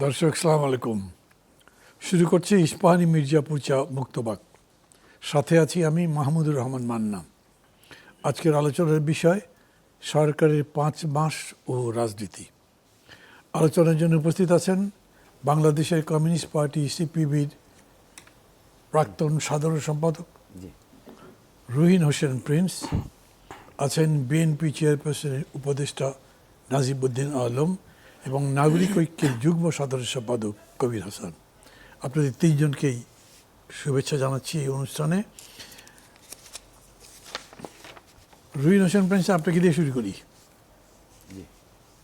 দর্শক সালাম আলাইকুম। শুরু করছি ইস্পাহানি মির্জাপুর চা মুক্তবাক। সাথে আছি আমি মাহমুদুর রহমান মান্না। আজকের আলোচনার বিষয় সরকারের 5 মাস ও রাজনীতি। আলোচনার জন্য উপস্থিত আছেন বাংলাদেশের কমিউনিস্ট পার্টি সিপিবির প্রাক্তন সাধারণ সম্পাদক রুহিন হোসেন প্রিন্স, আছেন বিএনপি চেয়ারপারসনের উপদেষ্টা নাজিবউদ্দিন আলম এবং নাগরিক ঐক্যের যুগ্ম সাধারণ সম্পাদক কবির হাসান। আপনাদের তিনজনকেই শুভেচ্ছা জানাচ্ছি এই অনুষ্ঠানে। রুহিন হোসেন প্রিন্স, আপনাকে দিয়ে শুরু করি।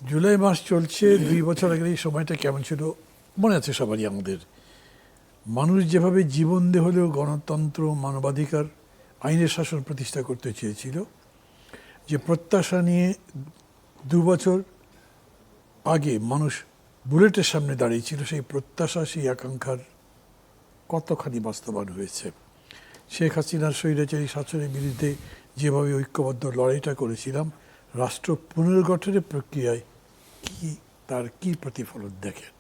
জুলাই মাস চলছে, 2 বছর আগের এই সময়টা কেমন ছিল মনে আছে সবারই আমাদের। মানুষ যেভাবে জীবন দিয়ে হলেও গণতন্ত্র, মানবাধিকার, আইনের শাসন প্রতিষ্ঠা করতে চেয়েছিল, যে প্রত্যাশা নিয়ে 2 বছর আগে মানুষ বুলেটের সামনে দাঁড়িয়েছিল, সেই প্রত্যাশা, সেই আকাঙ্ক্ষার কতখানি বাস্তবায়ন হয়েছে। শেখ হাসিনার স্বৈরাচারী শাসনের বিরুদ্ধে যেভাবে ঐক্যবদ্ধ লড়াইটা করেছিলাম, রাষ্ট্র পুনর্গঠনের প্রক্রিয়ায় তার কি প্রতিফলন দেখেন?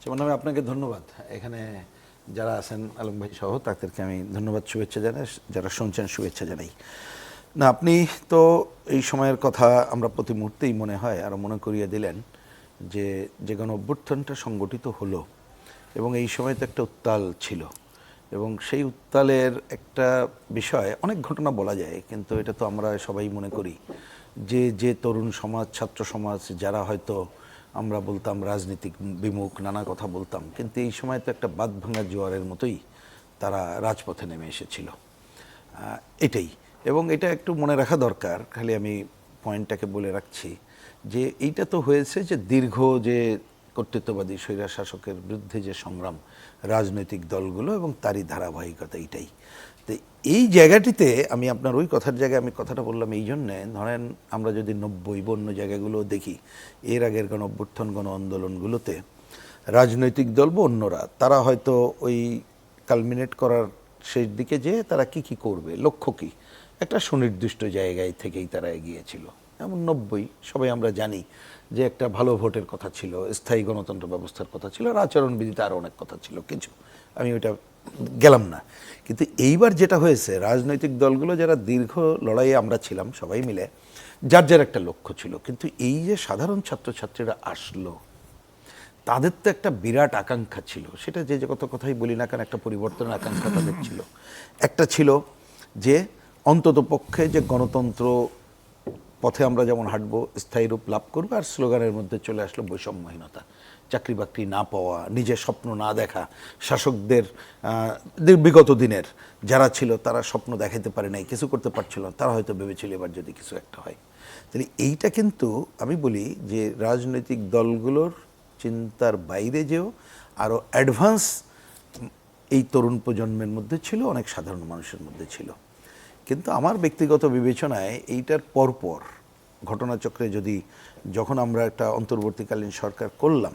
যেমন আমি আপনাকে ধন্যবাদ, এখানে যারা আছেন আলম ভাই সহ তাদেরকে আমি ধন্যবাদ, শুভেচ্ছা জানাই, যারা শুনছেন শুভেচ্ছা জানাই। না, আপনি তো এই সময়ের কথা আমরা প্রতি মুহূর্তেই মনে হয় আরও মনে করিয়ে দিলেন যে গণ অভ্যুত্থানটা সংগঠিত হলো এবং এই সময় তো একটা উত্তাল ছিল এবং সেই উত্তালের একটা বিষয়, অনেক ঘটনা বলা যায়, কিন্তু এটা তো আমরা সবাই মনে করি যে তরুণ সমাজ, ছাত্র সমাজ, যারা হয়তো আমরা বলতাম রাজনীতিক বিমুখ, নানা কথা বলতাম, কিন্তু এই সময় তো একটা বাঁধ ভাঙা জোয়ারের মতোই তারা রাজপথে নেমে এসেছিল, এটাই। এবং এটা একটু মনে রাখা দরকার, খালি আমি পয়েন্টটাকে বলে রাখছি যে এইটা তো হয়েছে যে দীর্ঘ যে কর্তৃত্ববাদী স্বৈরা শাসকের বিরুদ্ধে যে সংগ্রাম রাজনৈতিক দলগুলো এবং তারই ধারাবাহিকতা, এইটাই। তো এই জায়গাটিতে আমি আপনার ওই কথার জায়গায় আমি কথাটা বললাম এই জন্যে, ধরেন আমরা যদি 90 বা অন্য জায়গাগুলো দেখি, এর আগের গণ অভ্যুত্থান, গণ আন্দোলনগুলোতে রাজনৈতিক দল বা অন্যরা তারা হয়তো ওই কালমিনেট করার শেষ দিকে যে তারা কি করবে, লক্ষ্য কি, একটা সুনির্দিষ্ট জায়গায় থেকেই তারা এগিয়েছিল। এমন 90 সবাই আমরা জানি যে একটা ভালো ভোটের কথা ছিল, স্থায়ী গণতন্ত্র ব্যবস্থার কথা ছিল, আর আচরণবিধিতে আরও অনেক কথা ছিল, কিছু আমি ওইটা গেলাম না। কিন্তু এইবার যেটা হয়েছে, রাজনৈতিক দলগুলো যারা দীর্ঘ লড়াইয়ে আমরা ছিলাম সবাই মিলে, যার একটা লক্ষ্য ছিল, কিন্তু এই যে সাধারণ ছাত্রছাত্রীরা আসলো, তাদের তো একটা বিরাট আকাঙ্ক্ষা ছিল, সেটা যে কত কথাই বলি না কেন, একটা পরিবর্তনের আকাঙ্ক্ষা তাদের ছিল। একটা ছিল যে অন্তত পক্ষে যে গণতন্ত্র পথে আমরা যেমন হাঁটবো, স্থায়ী রূপ লাভ করবো, আর স্লোগানের মধ্যে চলে আসলো বৈষম্যহীনতা, চাকরি বাকরি না পাওয়া, নিজের স্বপ্ন না দেখা, শাসকদের বিগত দিনের যারা ছিল তারা স্বপ্ন দেখাতে পারে নাই, কিছু করতে পারছিল না, তারা হয়তো ভেবেছিল এবার যদি কিছু একটা হয়। তাহলে এইটা কিন্তু আমি বলি যে রাজনৈতিক দলগুলোর চিন্তার বাইরে যেও আরও অ্যাডভান্স এই তরুণ প্রজন্মের মধ্যে ছিল, অনেক সাধারণ মানুষের মধ্যে ছিল। কিন্তু আমার ব্যক্তিগত বিবেচনায় এইটার পরপর ঘটনাচক্রে যখন আমরা একটা অন্তর্বর্তীকালীন সরকার করলাম,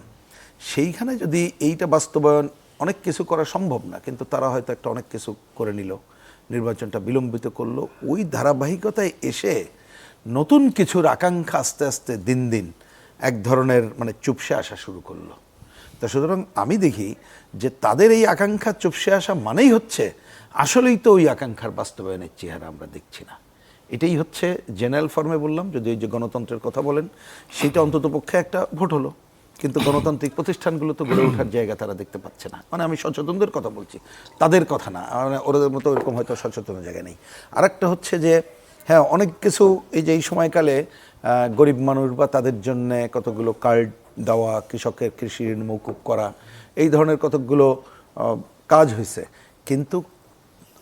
সেইখানে যদি এইটা বাস্তবায়ন, অনেক কিছু করা সম্ভব না, কিন্তু তারা হয়তো একটা অনেক কিছু করে নিল, নির্বাচনটা বিলম্বিত করলো, ওই ধারাবাহিকতায় এসে নতুন কিছুর আকাঙ্ক্ষা আস্তে আস্তে দিন দিন এক ধরনের চুপসে আসা শুরু করলো। তা সুতরাং আমি দেখি যে তাদের এই আকাঙ্ক্ষা চুপসে আসা মানেই হচ্ছে আসলেই তো ওই আকাঙ্ক্ষার বাস্তবায়নের চেহারা আমরা দেখছি না। এটাই হচ্ছে জেনারেল ফর্মে বললাম, যদি ওই যে গণতন্ত্রের কথা বলেন, সেটা অন্তত পক্ষে একটা ভোট হলো, কিন্তু গণতান্ত্রিক প্রতিষ্ঠানগুলো তো গড়ে ওঠার জায়গা তারা দেখতে পাচ্ছে না। আমি সচেতনদের কথা বলছি, তাদের কথা না, ওদের মতো এরকম হয়তো সচেতনের জায়গা নেই। আরেকটা হচ্ছে যে হ্যাঁ, অনেক কিছু এই যে এই সময়কালে গরিব মানুষ বা তাদের জন্যে কতগুলো কার্ড দেওয়া, কৃষকের কৃষি ঋণ মৌকুব করা, এই ধরনের কতগুলো কাজ হয়েছে, কিন্তু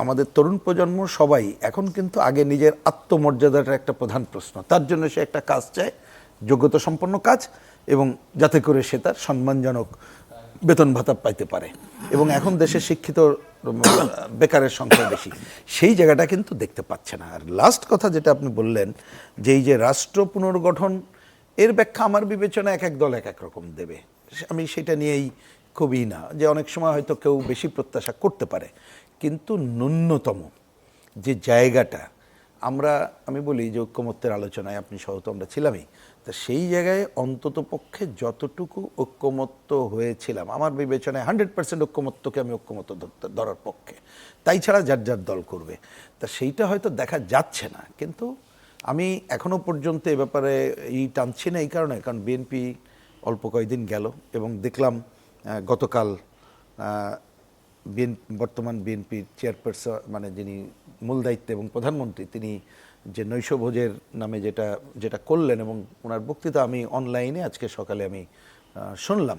আমাদের তরুণ প্রজন্ম সবাই এখন কিন্তু আগে নিজের আত্মমর্যাদাটা একটা প্রধান প্রশ্ন, তার জন্য সে একটা কাজ চায়, যোগ্যতা সম্পন্ন কাজ, এবং যাতে করে সে তার সম্মানজনক বেতন ভাতা পাইতে পারে। এবং এখন দেশে শিক্ষিত বেকারের সংখ্যা বেশি, সেই জায়গাটা কিন্তু দেখতে পাচ্ছে না। আর লাস্ট কথা যেটা আপনি বললেন যে এই যে রাষ্ট্র পুনর্গঠন, এর ব্যাখ্যা আমার বিবেচনা এক এক দল এক এক রকম দেবে, আমি সেটা নিয়েই খুবই না, যে অনেক সময় হয়তো কেউ বেশি প্রত্যাশা করতে পারে, কিন্তু ন্যূনতম যে জায়গাটা আমি বলি যে ঐক্যমত্যের আলোচনায় আপনি সহ তো আমরা ছিলামই, তা সেই জায়গায় অন্তত পক্ষে যতটুকু ঐক্যমত্য হয়েছিলাম, আমার বিবেচনায় 100% ঐক্যমত্যকে আমি ঐক্যমত্য ধরার পক্ষে, তাই ছাড়া যার যার দল করবে, তা সেইটা হয়তো দেখা যাচ্ছে না। কিন্তু আমি এখনো পর্যন্ত এ ব্যাপারে টানছি না এই কারণে, কারণ বিএনপি অল্প কয়েকদিন গেল এবং দেখলাম গতকাল বর্তমান বিএনপির চেয়ারপারসন, মানে যিনি মূল দায়িত্বে এবং প্রধানমন্ত্রী, তিনি যে নৈশভোজের নামে যেটা যেটা করলেন, এবং ওনার বক্তৃতা আমি অনলাইনে আজকে সকালে আমি শুনলাম।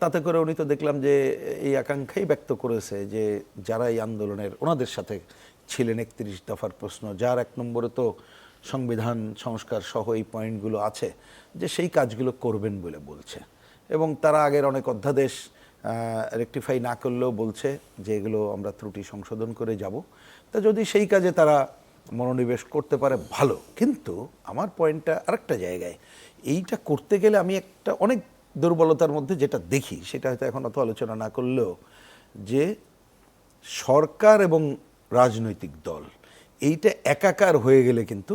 তাতে করে উনি তো দেখলাম যে এই আকাঙ্ক্ষাই ব্যক্ত করেছে যে যারা এই আন্দোলনের ওনাদের সাথে ছিলেন, 31 দফার প্রশ্ন, যার 1 নম্বরে তো সংবিধান সংস্কার সহ এই পয়েন্টগুলো আছে, যে সেই কাজগুলো করবেন বলে বলছে। এবং তারা আগের অনেক অধ্যাদেশ রেকটিফাই না করলেও বলছে যে এগুলো আমরা ত্রুটি সংশোধন করে যাব। তা যদি সেই কাজে তারা মনোনিবেশ করতে পারে ভালো, কিন্তু আমার পয়েন্টটা আরেকটা জায়গায়, এইটা করতে গেলে আমি একটা অনেক দুর্বলতার মধ্যে যেটা দেখি, সেটা হয়তো এখন অত আলোচনা না করলেও, যে সরকার এবং রাজনৈতিক দল এইটা একাকার হয়ে গেলে কিন্তু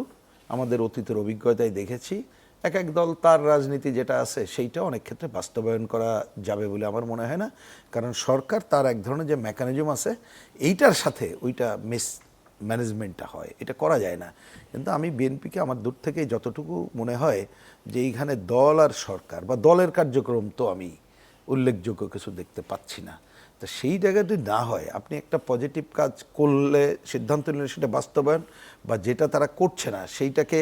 আমাদের অতীতের অভিজ্ঞতায় দেখেছি এক এক দল তার রাজনীতি যেটা আছে সেইটা অনেক ক্ষেত্রে বাস্তবায়ন করা যাবে বলে আমার মনে হয় না। কারণ সরকার তার এক ধরনের যে মেকানিজম আছে, এইটার সাথে ওইটা ম্যানেজমেন্টটা হয়, এটা করা যায় না। কিন্তু আমি বিএনপিকে আমার দূর থেকে যতটুকু মনে হয় যে এইখানে দল আর সরকার বা দলের কার্যক্রম তো আমি উল্লেখযোগ্য কিছু দেখতে পাচ্ছি না। তা সেই জায়গাটি না হয়, আপনি একটা পজিটিভ কাজ করলে, সিদ্ধান্ত নিলে সেটা বাস্তবায়ন, বা যেটা তারা করছে না সেইটাকে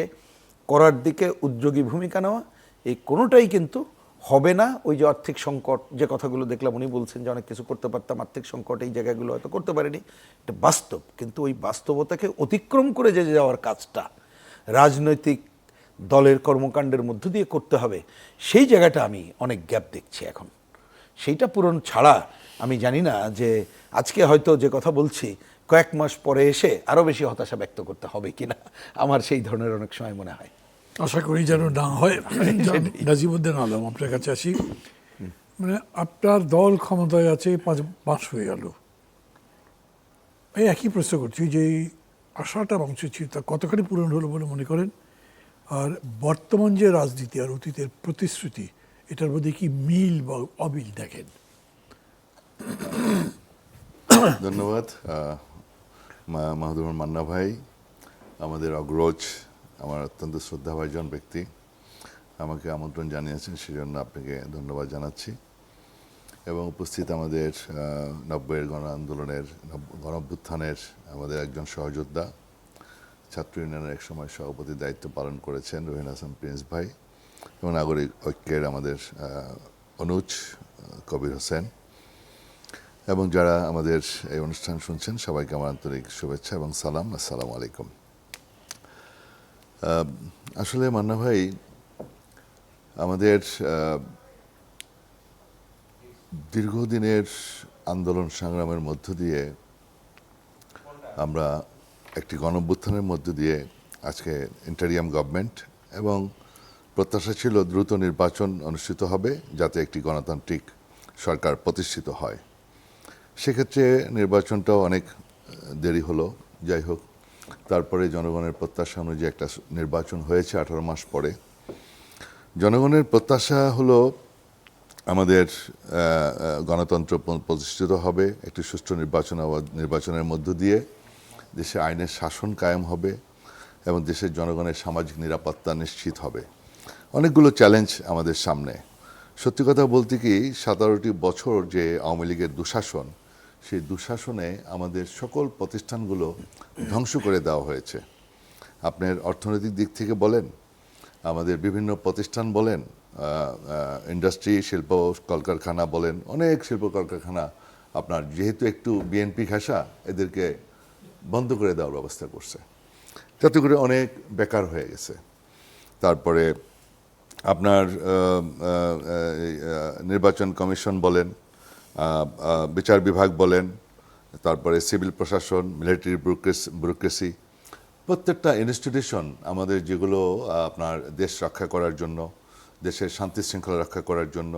করার দিকে উদ্যোগী ভূমিকা নেওয়া, এই কোনোটাই কিন্তু হবে না। ওই যে আর্থিক সংকট, যে কথাগুলো দেখলাম উনি বলছেন যে অনেক কিছু করতে পারতাম, আর্থিক সংকট এই জায়গাগুলো হয়তো করতে পারিনি, এটা বাস্তব। কিন্তু ওই বাস্তবতাকে অতিক্রম করে যে যাওয়ার কাজটা রাজনৈতিক দলের কর্মকাণ্ডের মধ্য দিয়ে করতে হবে, সেই জায়গাটা আমি অনেক গ্যাপ দেখছি এখন। সেইটা পূরণ ছাড়া আমি জানি না যে আজকে হয়তো যে কথা বলছি কয়েক মাস পরে এসে আরও বেশি হতাশা ব্যক্ত করতে হবে কিনা, আমার সেই ধরনের অনেক সময় মনে হয়। আশা করি যেন না হয়। নাজিমুদ্দিন আলম, আপনার কাছে আসি। মানে আপনার দল ক্ষমতায় আছে 5 মাস হয়ে গেল, এই একই প্রশ্ন করছি যে এই আশাটা মানুষ ছিল তা কতখানি পূরণ হলো বলে মনে করেন, আর বর্তমান যে রাজনীতি আর অতীতের প্রতিশ্রুতি, এটার মধ্যে কি মিল বা অমিল দেখেন? ধন্যবাদ মাহমুদুর মান্না ভাই, আমাদের অগ্রজ, আমার অত্যন্ত শ্রদ্ধাভাজন ব্যক্তি, আমাকে আমন্ত্রণ জানিয়েছেন, সেজন্য আপনাকে ধন্যবাদ জানাচ্ছি। এবং উপস্থিত আমাদের 90-এর গণ আন্দোলনের, গণঅভ্যুত্থানের আমাদের একজন সহযোদ্ধা, ছাত্র ইউনিয়নের একসময় সভাপতির দায়িত্ব পালন করেছেন রহিন হাসান প্রিন্স ভাই, এবং নাগরিক ঐক্যের আমাদের অনুজ কবির হোসেন, এবং যারা আমাদের এই অনুষ্ঠান শুনছেন সবাইকে আমার আন্তরিক শুভেচ্ছা এবং সালাম। আসসালামু আলাইকুম। আসলে মান্না ভাই, আমাদের দীর্ঘদিনের আন্দোলন সংগ্রামের মধ্য দিয়ে আমরা একটি গণঅভ্যুত্থানের মধ্য দিয়ে আজকে ইন্টারিয়াম গভর্নমেন্ট, এবং প্রত্যাশা ছিল দ্রুত নির্বাচন অনুষ্ঠিত হবে যাতে একটি গণতান্ত্রিক সরকার প্রতিষ্ঠিত হয়। সেক্ষেত্রে নির্বাচনটাও অনেক দেরি হলো। যাই হোক, তারপরে জনগণের প্রত্যাশা অনুযায়ী একটা নির্বাচন হয়েছে 18 মাস পরে। জনগণের প্রত্যাশা হলো আমাদের গণতন্ত্র প্রতিষ্ঠিত হবে, একটি সুষ্ঠু নির্বাচনের মধ্য দিয়ে দেশে আইনের শাসন কায়েম হবে এবং দেশের জনগণের সামাজিক নিরাপত্তা নিশ্চিত হবে। অনেকগুলো চ্যালেঞ্জ আমাদের সামনে। সত্যি কথা বলতে কি, 17টি বছর যে আওয়ামী লীগের দুঃশাসন, সেই দুঃশাসনে আমাদের সকল প্রতিষ্ঠানগুলো ধ্বংস করে দেওয়া হয়েছে। আপনার অর্থনৈতিক দিক থেকে বলেন, আমাদের বিভিন্ন প্রতিষ্ঠান বলেন, ইন্ডাস্ট্রি, শিল্প কলকারখানা বলেন, অনেক শিল্প কলকারখানা আপনার যেহেতু একটু বিএনপি ঘাসা, এদেরকে বন্ধ করে দেওয়ার ব্যবস্থা করছে, যাতে করে অনেক বেকার হয়ে গেছে। তারপরে আপনার নির্বাচন কমিশন বলেন, বিচার বিভাগ বলেন, তারপরে সিভিল প্রশাসন, মিলিটারি ব্যুরোক্রেসি, প্রত্যেকটা ইনস্টিটিউশন আমাদের যেগুলো আপনার দেশ রক্ষা করার জন্য, দেশের শান্তি শৃঙ্খলা রক্ষা করার জন্য,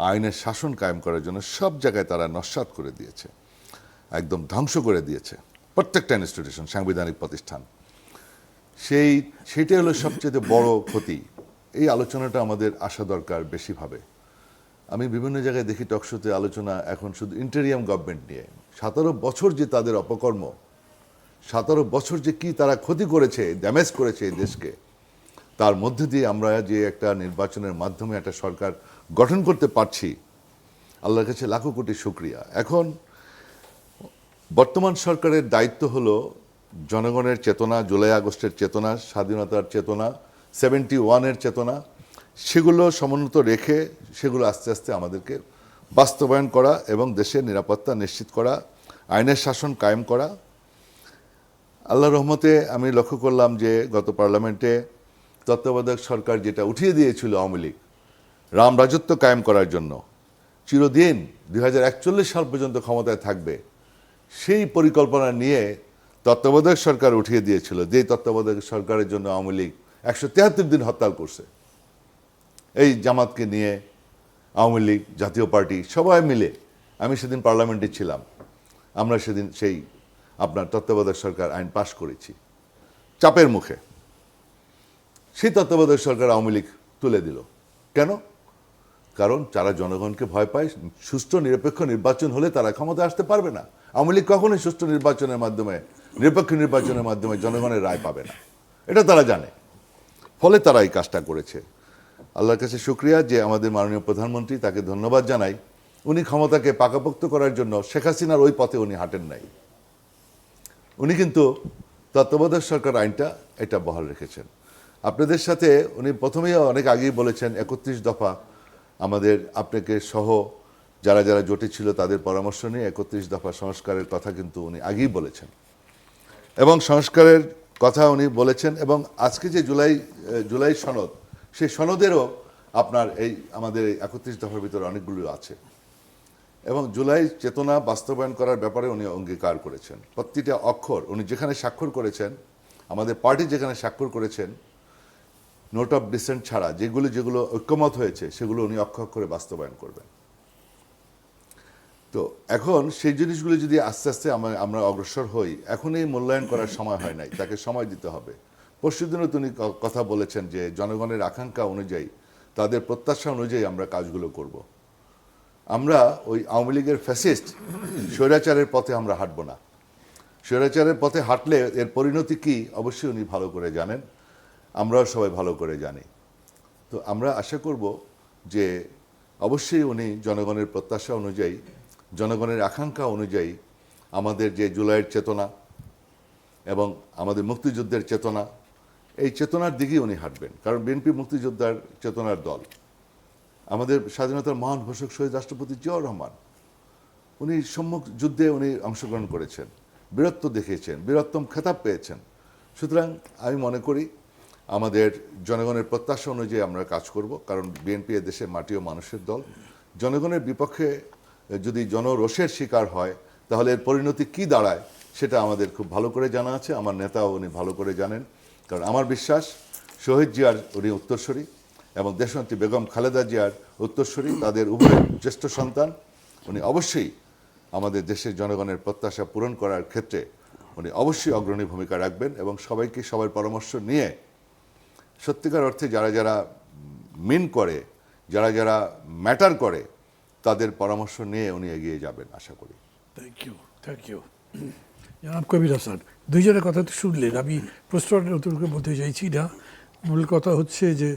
আইনের শাসন কায়েম করার জন্য সব জায়গায় তারা নস্যাৎ করে দিয়েছে, একদম ধ্বংস করে দিয়েছে প্রত্যেকটা ইনস্টিটিউশন, সাংবিধানিক প্রতিষ্ঠান। সেইটাই হলো সবচেয়ে বড় ক্ষতি। এই আলোচনাটা আমাদের আসা দরকার বেশিভাবে। আমি বিভিন্ন জায়গায় দেখি টকশোতে আলোচনা এখন শুধু ইন্টেরিয়াম গভর্নমেন্ট নিয়ে। 17 বছর যে তাদের অপকর্ম, 17 বছর যে কি তারা ক্ষতি করেছে, ড্যামেজ করেছে এই দেশকে, তার মধ্যে দিয়ে আমরা যে একটা নির্বাচনের মাধ্যমে একটা সরকার গঠন করতে পারছি, আল্লাহর কাছে লাখো কোটি শুকরিয়া। এখন বর্তমান সরকারের দায়িত্ব হলো জনগণের চেতনা, জুলাই আগস্টের চেতনা, স্বাধীনতার চেতনা, 71-এর চেতনা, সেগুলো সমুন্নত রেখে সেগুলো আস্তে আস্তে আমাদেরকে বাস্তবায়ন করা এবং দেশের নিরাপত্তা নিশ্চিত করা, আইনের শাসন কায়েম করা। আল্লাহর রহমতে আমি লক্ষ্য করলাম যে গত পার্লামেন্টে তত্ত্বাবধায়ক সরকার যেটা উঠিয়ে দিয়েছিল আওয়ামী লীগ রাম রাজত্ব কায়েম করার জন্য, চিরদিন 2041 সাল পর্যন্ত ক্ষমতায় থাকবে, সেই পরিকল্পনা নিয়ে তত্ত্বাবধায়ক সরকার উঠিয়ে দিয়েছিল। যে তত্ত্বাবধায়ক সরকারের জন্য আওয়ামী লীগ 173 দিন হরতাল করছে। এই জামাতকে নিয়ে আওয়ামী লীগ, জাতীয় পার্টি সবাই মিলে, আমি সেদিন পার্লামেন্টে ছিলাম, আমরা সেদিন সেই আপনার তত্ত্বাবধায়ক সরকার আইন পাশ করেছি চাপের মুখে। সেই তত্ত্বাবধায়ক সরকার আওয়ামী লীগ তুলে দিল। কেন? কারণ যারা জনগণকে ভয় পায়, সুষ্ঠু নিরপেক্ষ নির্বাচন হলে তারা ক্ষমতা আসতে পারবে না। আওয়ামী লীগ কখনোই সুষ্ঠু নির্বাচনের মাধ্যমে, নিরপেক্ষ নির্বাচনের মাধ্যমে জনগণের রায় পাবে না, এটা তারা জানে। ফলে তারা এই কাজটা করেছে। আল্লাহর কাছে শুকরিয়া যে আমাদের মাননীয় প্রধানমন্ত্রী, তাকে ধন্যবাদ জানাই, উনি ক্ষমতাকে পাকাপোক্ত করার জন্য শেখ হাসিনার ওই পথে উনি হাঁটেন নাই। উনি কিন্তু তত্ত্বাবধায়ক সরকার আইনটা এটা বহাল রেখেছেন। আপনাদের সাথে উনি প্রথমেই অনেক আগেই বলেছেন 31 দফা আমাদের, আপনাকে সহ যারা যারা জোটে ছিল তাদের পরামর্শ নিয়ে 31 দফা সংস্কারের কথা কিন্তু উনি আগেই বলেছেন এবং সংস্কারের কথা উনি বলেছেন। এবং আজকে যে জুলাই সনদ, সেই সনদেরও আপনার এই আমাদের 31 দফার ভিতরে অনেকগুলো আছে এবং জুলাই চেতনা বাস্তবায়ন করার ব্যাপারে উনি অঙ্গীকার করেছেন। প্রতিটা অক্ষর উনি যেখানে স্বাক্ষর করেছেন, আমাদের পার্টি যেখানে স্বাক্ষর করেছেন, নোট অফ ডিসেন্ট ছাড়া যেগুলো ঐক্যমত হয়েছে সেগুলো উনি অক্ষরে বাস্তবায়ন করবেন। তো এখন সেই জিনিসগুলো যদি আস্তে আস্তে আমরা অগ্রসর হই, এখন এই মূল্যায়ন করার সময় হয় নাই, তাকে সময় দিতে হবে। পরশুদিনও তিনি কথা বলেছেন যে জনগণের আকাঙ্ক্ষা অনুযায়ী, তাদের প্রত্যাশা অনুযায়ী আমরা কাজগুলো করব। আমরা ওই আওয়ামী লীগের ফ্যাসিস্ট স্বৈরাচারের পথে আমরা হাঁটব না। স্বৈরাচারের পথে হাঁটলে এর পরিণতি কি অবশ্যই উনি ভালো করে জানেন, আমরাও সবাই ভালো করে জানি। তো আমরা আশা করব যে অবশ্যই উনি জনগণের প্রত্যাশা অনুযায়ী, জনগণের আকাঙ্ক্ষা অনুযায়ী আমাদের যে জুলাইয়ের চেতনা এবং আমাদের মুক্তিযুদ্ধের চেতনা, এই চেতনার দিকেই উনি হাঁটবেন। কারণ বিএনপি মুক্তিযোদ্ধার চেতনার দল। আমাদের স্বাধীনতার মহান ঘোষক শহীদ রাষ্ট্রপতি জিয়াউর রহমান, উনি সম্মুখ যুদ্ধে উনি অংশগ্রহণ করেছেন, বীরত্ব দেখিয়েছেন, বীরত্তম খেতাব পেয়েছেন। সুতরাং আমি মনে করি আমাদের জনগণের প্রত্যাশা অনুযায়ী আমরা কাজ করব। কারণ বিএনপি দেশের মাটি ও মানুষের দল। জনগণের বিপক্ষে যদি জনরোষের শিকার হয়, তাহলে এর পরিণতি কি দাঁড়ায় সেটা আমাদের খুব ভালো করে জানা আছে। আমার নেতাও উনি ভালো করে জানেন। কারণ আমার বিশ্বাস শহীদ জিয়ার উনি উত্তরসূরি এবং দেশনেত্রী বেগম খালেদা জিয়ার উত্তরসূরি, তাদের উভয় জ্যেষ্ঠ সন্তান। উনি অবশ্যই আমাদের দেশের জনগণের প্রত্যাশা পূরণ করার ক্ষেত্রে উনি অবশ্যই অগ্রণী ভূমিকা রাখবেন এবং সবাইকে সবার পরামর্শ নিয়ে সত্যিকার অর্থে যারা যারা মিন করে, যারা যারা ম্যাটার করে, তাদের পরামর্শ নিয়ে উনি এগিয়ে যাবেন আশা করি। থ্যাংক ইউ জনাব কবির হাসান। দুইজনের কথা তো শুনলেন, আমি প্রশ্নটা নতুন করে বলতে চাইছি না। মূল কথা হচ্ছে যে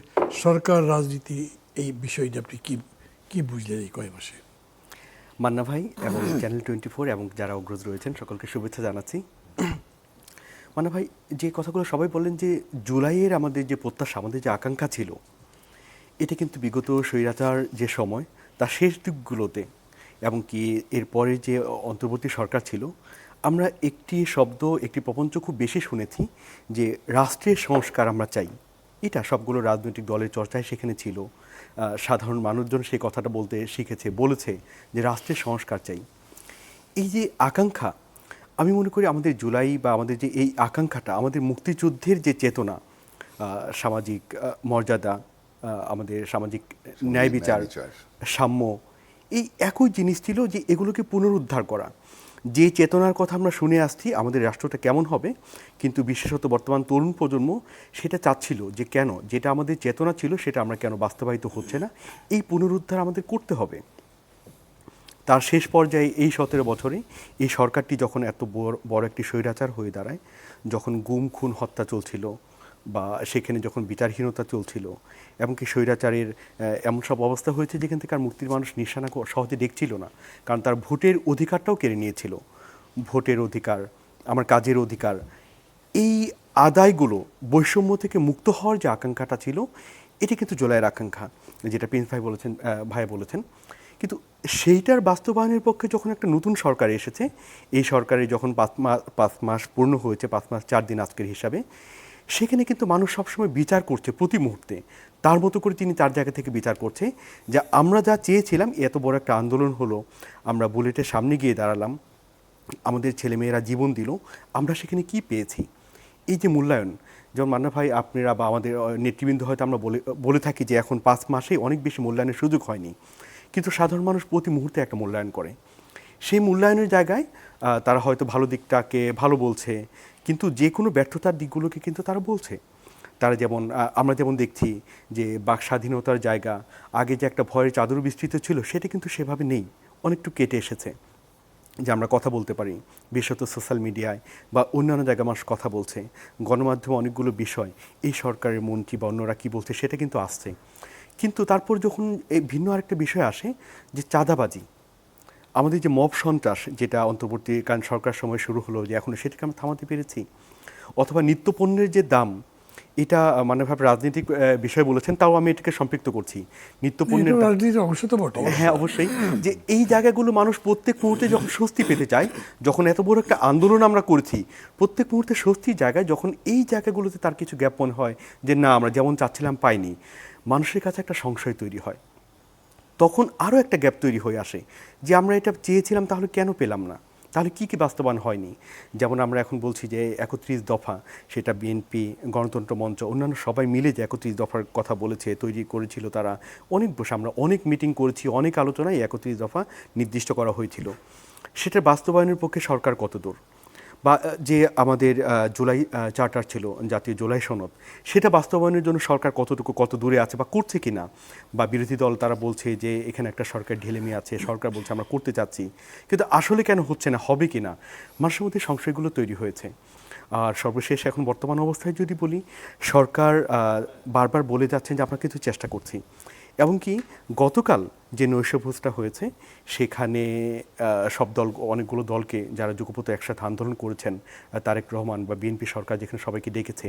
সরকার রাজনীতি, এই বিষয়টা আপনি কি বুঝলেন এই কয় মাসে? মান্না ভাই এবং চ্যানেল 24 এবং যারা অগ্রজ রয়েছেন সকলকে শুভেচ্ছা জানাচ্ছি। মান্না ভাই, যে কথাগুলো সবাই বললেন যে জুলাইয়ের আমাদের যে প্রত্যাশা, আমাদের যে আকাঙ্ক্ষা ছিল, এটা কিন্তু বিগত স্বৈরাচার যে সময় তার শেষ দিকগুলোতে এবং কি এরপরে যে অন্তর্বর্তী সরকার ছিল, আমরা একটি শব্দ, একটি প্রপঞ্চ খুব বেশি শুনেছি যে রাষ্ট্রের সংস্কার আমরা চাই। এটা সবগুলো রাজনৈতিক দলের চর্চায় সেখানে ছিল। সাধারণ মানুষজন সেই কথাটা বলতে শিখেছে, বলেছে যে রাষ্ট্রের সংস্কার চাই। এই যে আকাঙ্ক্ষা, আমি মনে করি আমাদের জুলাই বা আমাদের যে এই আকাঙ্ক্ষাটা, আমাদের মুক্তিযুদ্ধের যে চেতনা, সামাজিক মর্যাদা, আমাদের সামাজিক ন্যায় বিচার, সাম্য, এই একই জিনিস ছিল যে এগুলোকে পুনরুদ্ধার করা। যে চেতনার কথা আমরা শুনে আসছি আমাদের রাষ্ট্রটা কেমন হবে, কিন্তু বিশেষত বর্তমান তরুণ প্রজন্ম সেটা চাচ্ছিল যে কেন যেটা আমাদের চেতনা ছিল সেটা আমরা কেন বাস্তবায়িত হচ্ছে না, এই পুনরুদ্ধার আমাদের করতে হবে। তার শেষ পর্যায়ে এই 17 বছরে এই সরকারটি যখন এত বড় একটি স্বৈরাচার হয়ে দাঁড়ায়, যখন গুম খুন হত্যা চলছিল বা সেখানে যখন বিচারহীনতা চলছিল, এমনকি স্বৈরাচারের এমন সব অবস্থা হয়েছে যেখান থেকে আর মুক্তির মানুষ নিশানা সহজে দেখছিল না, কারণ তার ভোটের অধিকারটাও কেড়ে নিয়েছিল। ভোটের অধিকার, আমার কাজের অধিকার, এই আদায়গুলো বৈষম্য থেকে মুক্ত হওয়ার যে আকাঙ্ক্ষাটা ছিল, এটি কিন্তু জুলাইয়ের আকাঙ্ক্ষা, যেটা প্রিন্স ভাই বলেছেন। কিন্তু সেইটার বাস্তবায়নের পক্ষে যখন একটা নতুন সরকার এসেছে, এই সরকারের যখন 5 মাস পূর্ণ হয়েছে, 5 মাস 4 দিন আজকের হিসাবে, সেখানে কিন্তু মানুষ সবসময় বিচার করছে প্রতি মুহূর্তে, তার মতো করে তিনি তার জায়গা থেকে বিচার করছে যে আমরা যা চেয়েছিলাম, এত বড় একটা আন্দোলন হলো, আমরা বুলেটের সামনে গিয়ে দাঁড়ালাম, আমাদের ছেলেমেয়েরা জীবন দিল, আমরা সেখানে কি পেয়েছি। এই যে মূল্যায়ন, যেমন মান্না ভাই আপনারা বা আমাদের নেতৃবৃন্দ হয়তো আমরা বলে থাকি যে এখন 5 মাসে অনেক বেশি মূল্যায়নের সুযোগ হয়নি, কিন্তু সাধারণ মানুষ প্রতি মুহূর্তে একটা মূল্যায়ন করে। সেই মূল্যায়নের জায়গায় তারা হয়তো ভালো দিকটাকে ভালো বলছে, কিন্তু যে কোনো ব্যর্থতার দিকগুলোকে কিন্তু তারা বলছে। তারা যেমন আমরা যেমন দেখছি যে বাক স্বাধীনতার জায়গা, আগে যে একটা ভয়ের চাদর বিস্তৃত ছিল, সেটা কিন্তু সেভাবে নেই, অনেকটু কেটে এসেছে। যে আমরা কথা বলতে পারি, বিশেষত সোশ্যাল মিডিয়ায় বা অন্যান্য জায়গায় মানুষ কথা বলছে, গণমাধ্যমে অনেকগুলো বিষয় এই সরকারের মন্ত্রী বা অন্যরা কী বলছে সেটা কিন্তু আসছে। কিন্তু তারপর যখন এই ভিন্ন আরেকটা বিষয় আসে যে চাঁদাবাজি, আমাদের যে মব সন্ত্রাস, যেটা অন্তর্বর্তীকালীন সরকার সময় শুরু হলো, যে এখনও সেটাকে আমরা থামাতে পেরেছি, অথবা নিত্যপণ্যের যে দাম, এটা মানভাবে রাজনৈতিক বিষয় বলেছেন, তাও আমি এটাকে সম্পৃক্ত করছি। নিত্যপণ্যের রাজনীতির অংশ তো বটে। হ্যাঁ, অবশ্যই, যে এই জায়গাগুলো মানুষ প্রত্যেক মুহূর্তে যখন স্বস্তি পেতে চায়, যখন এত বড় একটা আন্দোলন আমরা করেছি, প্রত্যেক মুহূর্তে স্বস্তির জায়গায় যখন এই জায়গাগুলোতে তার কিছু গ্যাপ মনে হয় যে না আমরা যেমন চাচ্ছিলাম পাইনি, মানুষের কাছে একটা সংশয় তৈরি হয়, তখন আরও একটা গ্যাপ তৈরি হয়ে আসে যে আমরা এটা চেয়েছিলাম তাহলে কেন পেলাম না, তাহলে কী কী বাস্তবায়ন হয়নি। যেমন আমরা এখন বলছি যে 31 দফা, সেটা বিএনপি, গণতন্ত্র মঞ্চ, অন্যান্য সবাই মিলে যে 31 দফার কথা বলেছে, তৈরি করেছিল তারা, অনেক বসে আমরা অনেক মিটিং করেছি, অনেক আলোচনায় 31 দফা নির্দিষ্ট করা হয়েছিল। সেটার বাস্তবায়নের পক্ষে সরকার কত দূর, বা যে আমাদের জুলাই চার্টার ছিল, জাতীয় জুলাই সনদ, সেটা বাস্তবায়নের জন্য সরকার কত দূরে আছে বা করছে কি না, বা বিরোধী দল তারা বলছে যে এখানে একটা সরকার ঢিলেমি আছে, সরকার বলছে আমরা করতে চাচ্ছি, কিন্তু আসলে কেন হচ্ছে না, হবে কি না, মানুষের মধ্যে সংশয়গুলো তৈরি হয়েছে। আর সর্বশেষ এখন বর্তমান অবস্থায় যদি বলি, সরকার বারবার বলে যাচ্ছেন যে আমরা কিন্তু চেষ্টা করছি, এমনকি গতকাল যে নৈশভোজটা হয়েছে সেখানে সব দল, অনেকগুলো দলকে যারা যুগপত একসাথে আন্দোলন করেছেন, তারেক রহমান বা বিএনপি সরকার যেখানে সবাইকে ডেকেছে,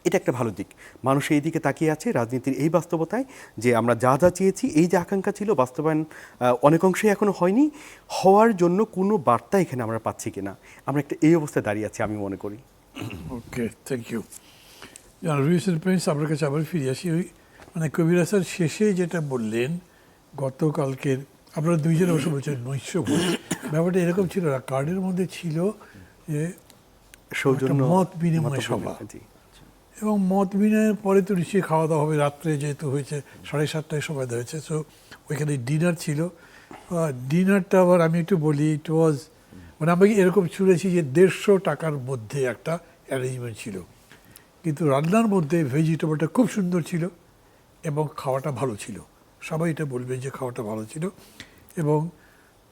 এটা একটা ভালো দিক। মানুষ এই দিকে তাকিয়ে আছে রাজনীতির এই বাস্তবতায়, যে আমরা যা যা চেয়েছি, এই যে আকাঙ্ক্ষা ছিল, বাস্তবায়ন অনেক অংশেই এখনও হয়নি, হওয়ার জন্য কোনো বার্তা এখানে আমরা পাচ্ছি কিনা, আমরা একটা এই অবস্থায় দাঁড়িয়ে আছি আমি মনে করি। ওকে, থ্যাংক ইউ। রুইসের প্রিন্স, আপনার কাছে আবার ফিরে আসি। ওই মানে কবিরাসার শেষে যেটা বললেন গতকালকের, আপনারা দুইজনে অবশ্য বলছেন নৈশভোজ, ব্যাপারটা এরকম ছিল না, কার্ডের মধ্যে ছিল যে সৌজন্য মত বিনিময় সভা, জি। এবং মত বিনিময়ের পরে তো নিশ্চয়ই খাওয়া দাওয়া হবে, রাত্রে যেহেতু হয়েছে 7:30টায় সময় দেওয়া হয়েছে, সো ওইখানে ডিনার ছিল। ডিনারটা আবার আমি একটু বলি, ইট ওয়াজ মানে আমি এরকম শুনেছি যে 150 টাকার মধ্যে একটা অ্যারেঞ্জমেন্ট ছিল, কিন্তু রান্নার মধ্যে ভেজিটেবলটা খুব সুন্দর ছিল এবং খাওয়াটা ভালো ছিল, সবাই এটা বলবে যে খাওয়াটা ভালো ছিল। এবং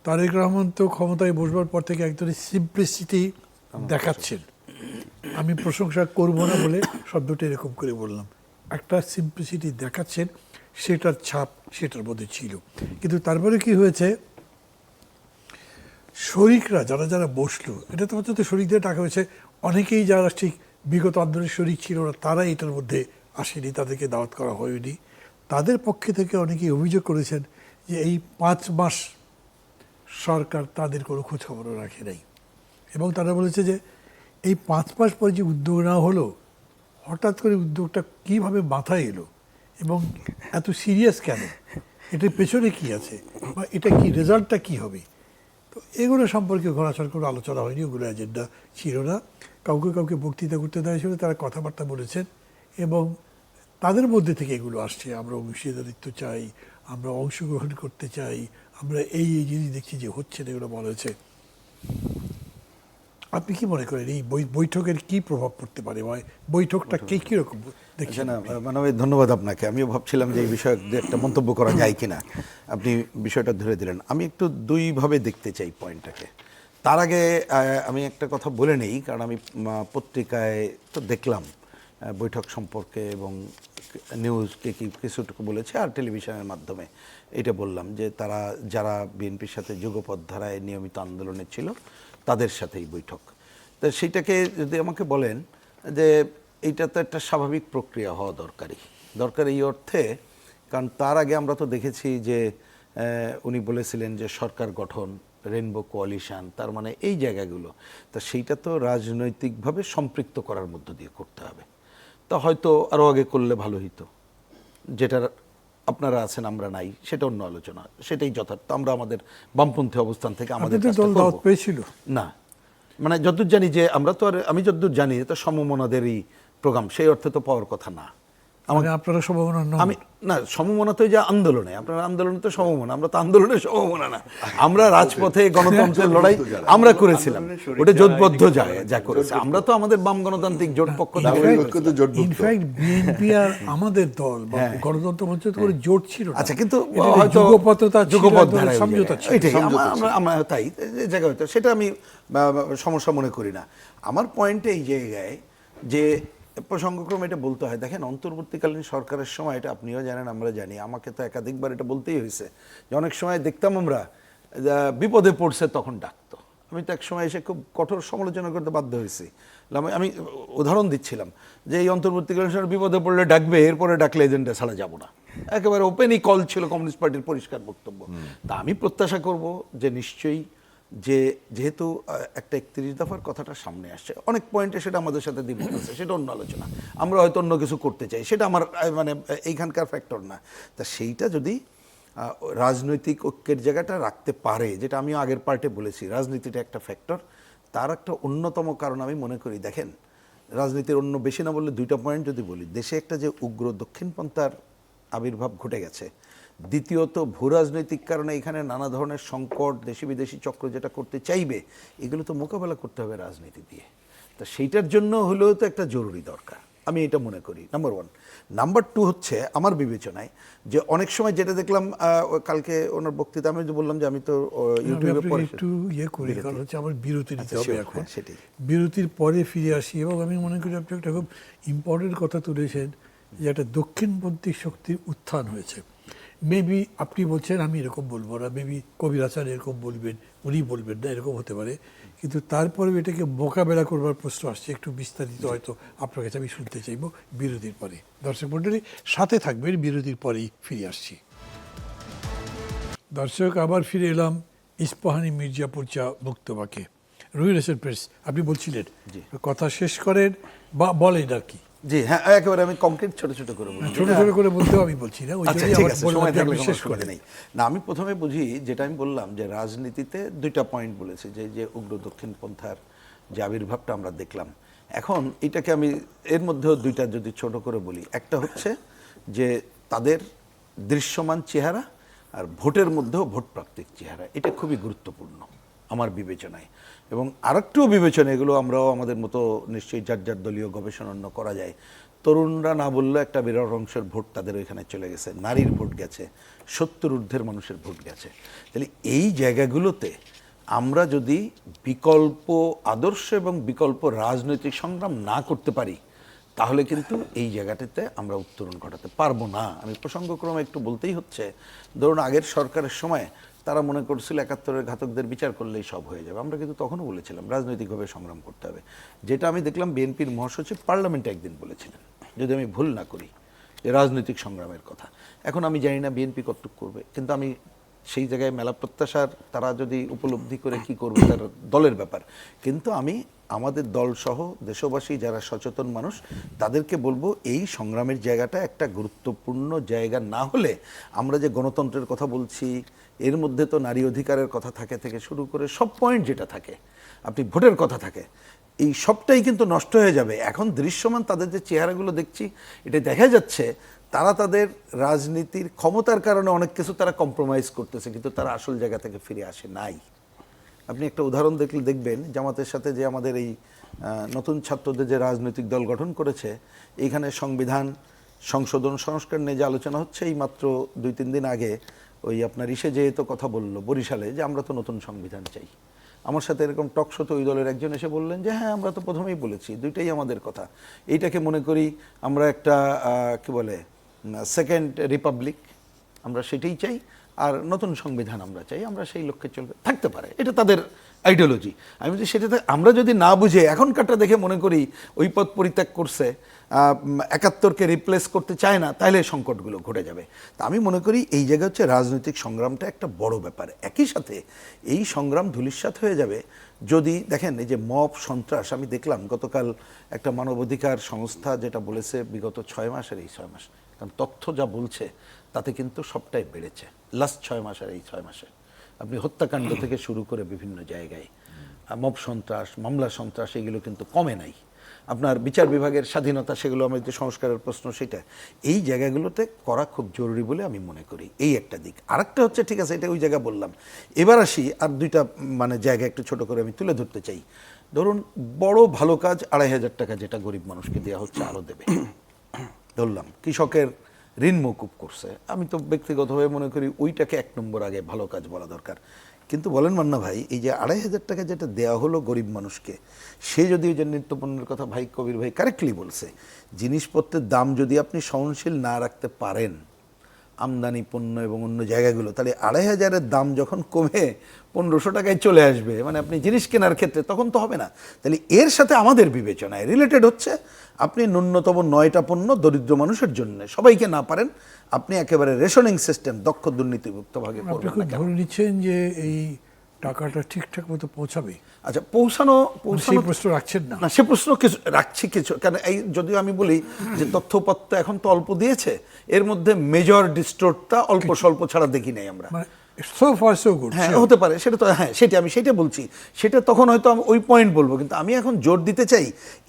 তারেক রহমান তো ক্ষমতায় বসবার পর থেকে একদম সিম্পলিসিটি দেখাচ্ছেন, আমি প্রশংসা করব না বলে শব্দটা এরকম করে বললাম, একটা সিম্পলিসিটি দেখাচ্ছেন, সেটার ছাপ সেটার মধ্যে ছিল। কিন্তু তারপরে কি হয়েছে, শরিকরা যারা যারা বসলো, এটা তো অন্তত শরিকদের টাকা হয়েছে, অনেকেই যারা ঠিক বিগত আন্দোলনের শরিক ছিল না তারা এটার মধ্যে আসেনি, তাদেরকে দাওয়াত করা হয়নি। তাদের পক্ষে থেকে অনেকেই অভিযোগ করেছেন যে এই 5 মাস সরকার তাদের কোনো খোঁজখবরও রাখে নাই, এবং তারা বলেছে যে এই 5 মাস পরে যে উদ্যোগ নেওয়া হলো, হঠাৎ করে উদ্যোগটা কীভাবে মাথায় এলো এবং এত সিরিয়াস কেন, এটার পেছনে কি আছে, বা এটা কি রেজাল্টটা কি হবে। তো এগুলো সম্পর্কে ঘোরাছড় করে আলোচনা হয়নি, ওগুলো এজেন্ডা ছিল না। কাউকে কাউকে বক্তৃতা করতে দেওয়া ছিল, তারা কথাবার্তা বলেছেন এবং তাদের মধ্যে থেকে এগুলো আসছে, আমরা অংশীদারিত্ব চাই, আমরা অংশগ্রহণ করতে চাই, আমরা এই এই জিনিস দেখছি যে হচ্ছে না, এগুলো বলা হয়েছে। আপনি কি মনে করেন এই বৈঠকের কি প্রভাব পড়তে পারে বা বৈঠকটা কিরকম আচ্ছা দেখছেন না আপনি? মানবিক ধন্যবাদ আপনাকে। আমিও ভাবছিলাম যে এই বিষয়ে দু একটা মন্তব্য করা যায় কিনা, আপনি বিষয়টা ধরে দিলেন। আমি একটু দুইভাবে দেখতে চাই পয়েন্টটাকে। তার আগে আমি একটা কথা বলে নেই, কারণ আমি পত্রিকায় তো দেখলাম বৈঠক সম্পর্কে এবং নিউজকে কিছুটুকু বলেছে, আর টেলিভিশনের মাধ্যমে এটা বললাম যে তারা যারা বিএনপির সাথে যুগপৎ ধারায় নিয়মিত আন্দোলনে ছিল তাদের সাথেই বৈঠক। তো সেইটাকে যদি আমাকে বলেন যে এইটা তো একটা স্বাভাবিক প্রক্রিয়া হওয়া দরকার এই অর্থে, কারণ তার আগে আমরা তো দেখেছি যে উনি বলেছিলেন যে সরকার গঠন, রেনবো কোয়ালিশন, তার মানে এই জায়গাগুলো, তা সেইটা তো রাজনৈতিকভাবে সম্পৃক্ত করার মধ্য দিয়ে করতে হবে। তা হয়তো আরও আগে করলে ভালো হতো, যেটার আপনারা আছেন আমরা নাই, সেটা অন্য আলোচনা, সেটাই যথার্থ। আমরা আমাদের বামপন্থী অবস্থান থেকে আমাদের আপনাদের কাজটা দল দাওয়াত করব। পেয়েছিল? না, মানে যতদূর জানি যে আমরা তো, আর আমি যতদূর জানি তো সমমনাদেরই প্রোগ্রাম, সেই অর্থে তো পাওয়ার কথা না। মানে আপনারা সম্ভাবনা নন? আমি না, সমমনা তো যে আন্দোলনে, আপনার আন্দোলনে তো সমমনা, আমরা তো আন্দোলনে সমমনা না। আমরা রাজপথে গণতন্ত্রের লড়াই আমরা করেছিলাম, ওটা জোটবদ্ধ যায় যা করেছে। আমরা তো আমাদের বাম গণতান্ত্রিক জোট পক্ষ থেকে ইনফ্যাক্ট বিএনপি আর আমাদের দল বা গণতন্ত্র মঞ্চ তো করে জোট ছিল না। আচ্ছা, কিন্তু এটা হয়তো যুগপৎতা ছিল, যুগপৎ এক ধরনের ধারায় সমঝোতা ছিল। এটাই আমরা তাই এই জায়গায় হয়তো সেটা আমি সমস্যা মনে করি না। আমার পয়েন্টে এই জায়গায় যে প্রসঙ্গক্রমে এটা বলতে হয়, দেখেন অন্তর্বর্তীকালীন সরকারের সময়, এটা আপনিও জানেন আমরা জানি, আমাকে তো একাধিকবার এটা বলতেই হয়েছে যে অনেক সময় দেখতাম আমরা বিপদে পড়ছে তখন ডাকতো। আমি তো এক সময় এসে খুব কঠোর সমালোচনা করতে বাধ্য হয়েছি। আমি উদাহরণ দিচ্ছিলাম যে এই অন্তর্বর্তীকালীন সরকার বিপদে পড়লে ডাকবে, এরপরে ডাকলে এজেন্ডা ছাড়া যাব না, একেবারে ওপেনই কল ছিল কমিউনিস্ট পার্টির পরিষ্কার বক্তব্য। তা আমি প্রত্যাশা করব যে নিশ্চয়ই যে যেহেতু একটা 31 দফার কথাটা সামনে আসছে, অনেক পয়েন্টে সেটা আমাদের সাথে দ্বিমত আছে, সেটা অন্য আলোচনা, আমরা হয়তো অন্য কিছু করতে চাই, সেটা আমার মানে এইখানকার ফ্যাক্টর না। তা সেইটা যদি রাজনৈতিক ঐক্যের জায়গাটা রাখতে পারে, যেটা আমিও আগের পার্টে বলেছি, রাজনীতিটা একটা ফ্যাক্টর, তার একটা অন্যতম কারণ আমি মনে করি, দেখেন রাজনীতির অন্য বেশি না বললে দুইটা পয়েন্ট যদি বলি, দেশে একটা যে উগ্র দক্ষিণপন্থার আবির্ভাব ঘটে গেছে, দ্বিতীয়ত ভূ রাজনৈতিক কারণে এখানে নানা ধরনের সংকট, দেশি বিদেশি চক্র যেটা করতে চাইবে, এগুলো তো মোকাবেলা করতে হবে রাজনীতি দিয়ে। তা সেইটার জন্য হলেও তো একটা জরুরি দরকার, আমি এটা মনে করি, নাম্বার ওয়ান। নাম্বার টু হচ্ছে আমার বিবেচনায় যে অনেক সময় যেটা দেখলাম, কালকে ওনার বক্তৃতা, আমি যে বললাম যে আমি তো ইউটিউবে পড়ে একটু করি, কারণ হচ্ছে আমার বিরতি নিতে হবে sure, এখন। হ্যাঁ, সেটাই। বিরতির পরে ফিরে আসি, এবং আমি মনে করি আপনি একটা খুব ইম্পর্টেন্ট কথা তুলেছেন যে একটা দক্ষিণপন্থী শক্তির উত্থান হয়েছে। মেবি আপনি বলছেন, আমি এরকম বলবো না, মেবি কবির হাসান এরকম বলবেন, উনি বলবেন না, এরকম হতে পারে। কিন্তু তারপরে এটাকে মোকাবেলা করবার প্রশ্ন আসছে, একটু বিস্তারিত হয়তো আপনার কাছে আমি শুনতে চাইব বিরতির পরে। দর্শক মণ্ডলী সাথে থাকবেন, বিরতির পরেই ফিরে আসছি। দর্শক, আবার ফিরে এলাম ইস্পাহানি মির্জাপুর চা মুক্তবাকে। রুহিল হাসান প্রেস, আপনি বলছিলেন, কথা শেষ করেন বা বলেন আর কি। জি হ্যাঁ, একেবারে আমি কংক্রিট ছোট ছোট করে বলি। ছোট ছোট করে বলতেও আমি বলছি না, ওই আচ্ছা, জন্যই ঠিক আমার আছে, বললাম সময় যে থাকলে আপনি কোনো শেষ অসুবিধা করেন। নেই। না, আমি প্রথমে বুঝি, যেটা আমি বললাম যে রাজনীতিতে দুইটা পয়েন্ট বলেছি, যে উগ্র দক্ষিণপন্থার যে আবির্ভাবটা আমরা দেখলাম, এখন এটাকে আমি এর মধ্যেও দুইটা যদি ছোট করে বলি, একটা হচ্ছে যে তাদের দৃশ্যমান চেহারা, আর ভোটের মধ্যেও ভোট প্রাপ্তিক চেহারা, এটা খুবই গুরুত্বপূর্ণ আমার বিবেচনায়। এবং আরেকটু বিবেচনা, এগুলো আমরাও আমাদের মতো নিশ্চয়ই যার যার দলীয় গবেষণা অন্য করা যায়, তরুণরা না বললে একটা বিরাট অংশের ভোট তাদের ওইখানে চলে গেছে, নারীর ভোট গেছে, 70 ঊর্ধ্বের মানুষের ভোট গেছে। তাহলে এই জায়গাগুলোতে আমরা যদি বিকল্প আদর্শ এবং বিকল্প রাজনৈতিক সংগ্রাম না করতে পারি, তাহলে কিন্তু এই জায়গাটাতে আমরা উত্তরণ ঘটাতে পারবো না। আমি প্রসঙ্গক্রমে একটু বলতেই হচ্ছে, ধরুন আগের সরকারের সময় তারা মনে করছিল 71-এর ঘাতকদের বিচার করলেই সব হয়ে যাবে। আমরা কিন্তু তখনও বলেছিলাম রাজনৈতিকভাবে সংগ্রাম করতে হবে, যেটা আমি দেখলাম বিএনপির মহাসচিব পার্লামেন্টে একদিন বলেছিলেন, যদি আমি ভুল না করি, যে রাজনৈতিক সংগ্রামের কথা। এখন আমি জানি না বিএনপি কতটুকু করবে, কিন্তু আমি সেই জায়গায় মেলা প্রত্যাশার, তারা যদি উপলব্ধি করে কি করবে তার দলের ব্যাপার। কিন্তু আমি আমাদের দলসহ দেশবাসী যারা সচেতন মানুষ, তাদেরকে বলবো এই সংগ্রামের জায়গাটা একটা গুরুত্বপূর্ণ জায়গা না হলে, আমরা যে গণতন্ত্রের কথা বলছি, এর মধ্যে তো নারী অধিকারের কথা থেকে শুরু করে সব পয়েন্ট যেটা থাকে, আপনি ভোটের কথা থাকে, এই সবটাই কিন্তু নষ্ট হয়ে যাবে। এখন দৃশ্যমান তাদের যে চেহারাগুলো দেখছি, এটা দেখা যাচ্ছে তারা তাদের রাজনীতির ক্ষমতার কারণে অনেক কিছু তারা কম্প্রোমাইজ করতেছে, কিন্তু তারা আসল জায়গা থেকে ফিরে আসে নাই। আপনি একটা উদাহরণ দেখলে দেখবেন জামাতের সাথে যে আমাদের এই নতুন ছাত্রদের যে রাজনৈতিক দল গঠন করেছে, এইখানে সংবিধান সংশোধন সংস্কার নিয়ে যে আলোচনা হচ্ছে, এই মাত্র 2-3 দিন আগে ওই আপনার ইসে যেহেতু কথা বললো বরিশালে যে আমরা তো নতুন সংবিধান চাই। আমার সাথে এরকম টকশোতে ওই দলের একজন এসে বললেন যে হ্যাঁ আমরা তো প্রথমেই বলেছি, দুইটাই আমাদের কথা। এইটাকে মনে করি আমরা একটা কি বলে সেকেন্ড রিপাবলিক, আমরা সেটাই চাই, আর নতুন সংবিধান আমরা চাই, আমরা সেই লক্ষ্যে চলবে। থাকতে পারে, এটা তাদের আইডিওলজি। আমি বলছি সেটাতে আমরা যদি না বুঝে এখনকারটা দেখে মনে করি ওই পথ পরিত্যাগ করছে, 71কে রিপ্লেস করতে চায় না, তাহলে সংকটগুলো ঘটে যাবে। তা আমি মনে করি এই জায়গায় হচ্ছে রাজনৈতিক সংগ্রামটা একটা বড় ব্যাপার। একই সাথে এই সংগ্রাম ধূলিসাৎ হয়ে যাবে যদি দেখেন এই যে মব সন্ত্রাস। আমি দেখলাম গতকাল একটা মানবাধিকার সংস্থা যেটা বলেছে বিগত 6 মাসের এই 6 মাস, কারণ তথ্য যা বলছে তাতে কিন্তু সবটাই বেড়েছে লাস্ট 6 মাস আর এই 6 মাসে। আপনি হত্যাকাণ্ড থেকে শুরু করে বিভিন্ন জায়গায় মব সন্ত্রাস, মামলা সন্ত্রাস, এগুলো কিন্তু কমে নাই। আপনার বিচার বিভাগের স্বাধীনতা, সেগুলো আমাদের সংস্কারের প্রশ্ন, সেটা এই জায়গাগুলোতে করা খুব জরুরি বলে আমি মনে করি। এই একটা দিক। আরেকটা হচ্ছে ঠিক আছে, এটা ওই জায়গা বললাম। এবার আসি আর দুইটা মানে জায়গা একটু ছোট করে আমি তুলে ধরতে চাই। ধরুন বড় ভালো কাজ 2,500 টাকা যেটা গরিব মানুষকে দেওয়া হচ্ছে, আরও দেবে। ধরলাম কৃষকের ঋণ মকুব করছে, আমি তো ব্যক্তিগতভাবে মনে করি ওইটাকে 1 নম্বর আগে ভালো কাজ বলা দরকার। কিন্তু বলেন মান্না ভাই, এই যে 2,500 টাকা যেটা দেওয়া হলো গরিব মানুষকে, সে যদি ওই যে নিত্যপণ্যের কথা ভাই কবির ভাই কারেক্টলি বলছে, জিনিসপত্রের দাম যদি আপনি সহনশীল না রাখতে পারেন আমদানি পণ্য এবং অন্য জায়গাগুলো, তাহলে 2,500-এর দাম যখন কমে 1,500 টাকায় চলে আসবে, মানে আপনি জিনিস কেনার ক্ষেত্রে, তখন তো হবে না। তাহলে এর সাথে আমাদের বিবেচনায় রিলেটেড হচ্ছে আপনি ন্যূনতম 9টা পণ্য দরিদ্র মানুষের জন্য, সবাইকে না পারেন আপনি একেবারে রেশনিং সিস্টেম দক্ষ দুর্নীতিমুক্ত ভাগে আপনি করবেন খুব না কেন? ধরে নিচ্ছেন যে এই টাকাটা ঠিকঠাক মতো পৌঁছাবে, আচ্ছা, পৌঁছানো সেই প্রশ্ন রাখছেন না? না, সে প্রশ্ন কিছু রাখছি কিছু, কারণ এই যদিও আমি বলি যে তথ্যপত্র এখন তো অল্প দিয়েছে, এর মধ্যে মেজর ডিস্টোর্টটা অল্প স্বল্প ছাড়া দেখি নাই আমরা। মানে সো ফার সো গুড। হ্যাঁ, হতে পারে, সেটা তো হ্যাঁ, আমি সেটা বলছি, সেটা তখন হয়তো আমি ওই পয়েন্ট বলবো। কিন্তু আমি এখন জোর দিতে চাই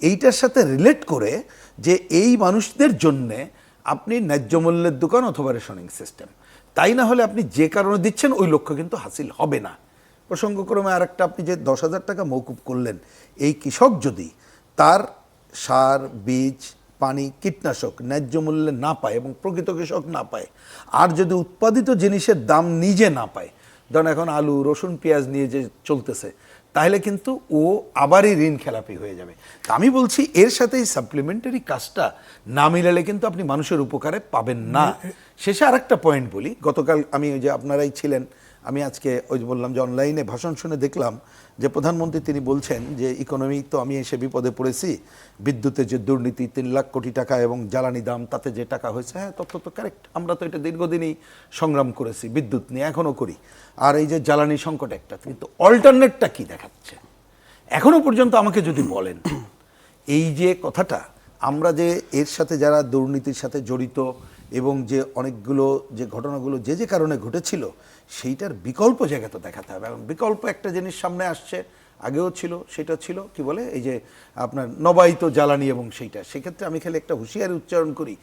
এইটার সাথে রিলেট করে যে এই মানুষদের জন্যে আপনি ন্যায্য মূল্যের দোকান অথবা রেশনিং সিস্টেম, তাই না হলে আপনি যে কারণে দিচ্ছেন ওই লক্ষ্য কিন্তু হাসিল হবে না। প্রসঙ্গক্রমে আর একটা, আপনি যে 10,000 টাকা মৌকুব করলেন, এই কৃষক যদি তার সার, বীজ, পানি, কীটনাশক ন্যায্য মূল্যে না পায় এবং প্রকৃত কৃষক না পায়, আর যদি উৎপাদিত জিনিসের দাম নিজে না পায়, ধরুন এখন আলু, রসুন, পেঁয়াজ নিয়ে যে চলতেছে, তাহলে কিন্তু ও আবারই ঋণ খেলাপি হয়ে যাবে। তা আমি বলছি এর সাথে এই সাপ্লিমেন্টারি কাজটা না মিলালে কিন্তু আপনি মানুষের উপকারে পাবেন না। শেষে আর একটা পয়েন্ট বলি, গতকাল আমি ওই যে আপনারাই ছিলেন, আমি আজকে ওই যে বললাম যে অনলাইনে ভাষণ শুনে দেখলাম যে প্রধানমন্ত্রী তিনি বলছেন যে ইকোনমি তো আমি এসে বিপদে পড়েছি, বিদ্যুতের যে দুর্নীতি 3 লাখ কোটি টাকা এবং জ্বালানি দাম তাতে যে টাকা হয়েছে, হ্যাঁ তথ্য তো কারেক্ট, আমরা তো এটা দীর্ঘদিনই সংগ্রাম করেছি, বিদ্যুৎ নিয়ে এখনও করি, আর এই যে জ্বালানি সংকট একটা, কিন্তু অল্টারনেটটা কি দেখাচ্ছে এখনো পর্যন্ত আমাকে যদি বলেন। এই যে কথাটা, আমরা যে এর সাথে যারা দুর্নীতির সাথে জড়িত এবং যে অনেকগুলো যে ঘটনাগুলো যে যে কারণে ঘটেছিল, সেইটার বিকল্প জায়গা তো দেখাতে হবে। এবং বিকল্প একটা জিনিস সামনে আসছে, আগেও ছিল, সেটা ছিল কি বলে এই যে আপনার নবায়িত জ্বালানি, এবং সেইটা সেক্ষেত্রে আমি খালি একটা হুঁশিয়ারি উচ্চারণ করি,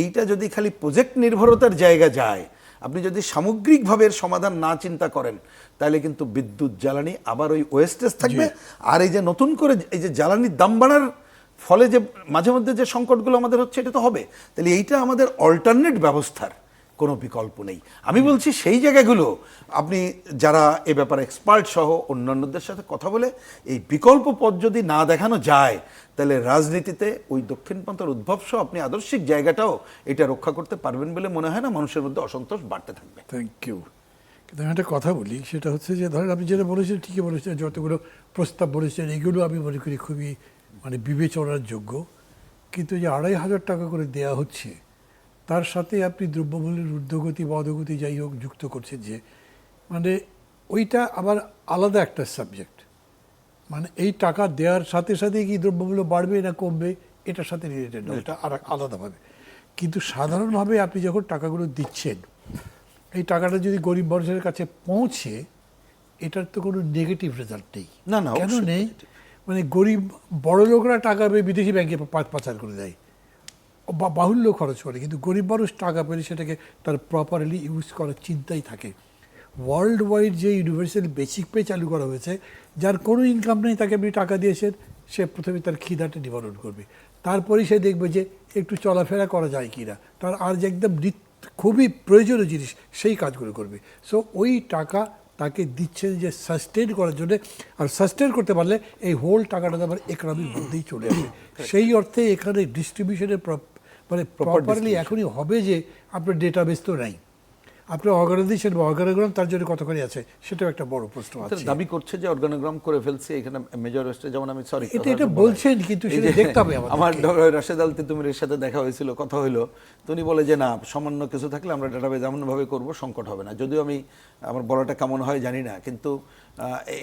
এইটা যদি খালি প্রজেক্ট নির্ভরতার জায়গা যায়, আপনি যদি সামগ্রিকভাবে এর সমাধান না চিন্তা করেন, তাহলে কিন্তু বিদ্যুৎ জ্বালানি আবার ওই ওয়েস্টেজ থাকবে। আর এই যে নতুন করে এই যে জ্বালানির দাম বাড়ার ফলে যে মাঝে মধ্যে যে সংকটগুলো আমাদের হচ্ছে, এটা তো হবে। তাহলে এইটা আমাদের অল্টারনেট ব্যবস্থার কোনো বিকল্প নেই। আমি বলছি সেই জায়গাগুলো আপনি যারা এ ব্যাপারে এক্সপার্ট সহ অন্যান্যদের সাথে কথা বলে এই বিকল্প পথ যদি না দেখানো যায়, তাহলে রাজনীতিতে ওই দক্ষিণপন্থার উদ্ভব সহ আপনি আদর্শিক জায়গাটাও এটা রক্ষা করতে পারবেন বলে মনে হয় না। মানুষের মধ্যে অসন্তোষ বাড়তে থাকবে। Thank you. কিন্তু আমি একটা কথা বলি, সেটা হচ্ছে যে ধরেন আপনি যেটা বলেছেন ঠিকই বলেছেন, যতগুলো প্রস্তাব বলেছেন এগুলো আমি মনে করি খুবই মানে বিবেচনার যোগ্য। কিন্তু যে 2,500 টাকা করে দেয়া হচ্ছে, তার সাথে আপনি দ্রব্যমূল্যের ঊর্ধ্বগতি বা অধোগতি যাই হোক যুক্ত করছেন, যে মানে ওইটা আবার আলাদা একটা সাবজেক্ট। মানে এই টাকা দেওয়ার সাথে সাথে কি দ্রব্যমূল্য বাড়বে না কমবে, এটার সাথে রিলেটেড না, এটা আর আলাদাভাবে। কিন্তু সাধারণভাবে আপনি যখন টাকাগুলো দিচ্ছেন, এই টাকাটা যদি গরিব মানুষের কাছে পৌঁছে, এটার তো কোনো নেগেটিভ রেজাল্ট নেই। না, কেন অবশ্যই নেই? মানে গরিব বড় লোকরা টাকা পেয়ে বিদেশি ব্যাংকে পাচার করে দেয় বা বাহুল্য খরচ করে, কিন্তু গরিব মানুষ টাকা পেলে সেটাকে তার প্রপারলি ইউজ করার চিন্তাই থাকে। ওয়ার্ল্ড ওয়াইড যে ইউনিভার্সাল বেসিক পে চালু করা হয়েছে, যার কোনো ইনকাম নেই তাকে আপনি টাকা দিয়েছেন, সে প্রথমে তার খিদাটা নিবারণ করবে, তারপরেই সে দেখবে যে একটু চলাফেরা করা যায় কি না, তার আর যে একদম খুবই প্রয়োজনীয় জিনিস সেই কাজগুলো করবে। সো ওই টাকা তাকে দিচ্ছেন যে সাস্টেন করার জন্য, আর সাস্টেন করতে পারলে এই হোল টাকাটা আবার ইকোনমির মধ্যেই চলে আসে। সেই অর্থে এখানে ডিস্ট্রিবিউশনের মানে প্রপারলি এখনই হবে যে আপনার ডেটাবেস তো নাই, আপনার অর্গানাইজেশন বা অর্গানোগ্রাম তার জন্য কতখানি আছে সেটাও একটা বড় প্রশ্ন আছে। দাবি করছে যে অর্গানোগ্রাম করে ফেলছে এখানে মেজর ওয়েস্টে, যেমন আমি সরি এটা বলছেন, কিন্তু সেটা দেখতে হবে আমার আমাদের। রাশেদ আল তিতুমিরের সাথে দেখা হয়েছিল, কথা হইলো, তো উনি বলে যে না, সামান্য কিছু থাকলে আমরা ডাটাবেজ এমনভাবে করবো সংকট হবে না। যদিও আমি, আমার বলাটা কেমন হয় জানি না, কিন্তু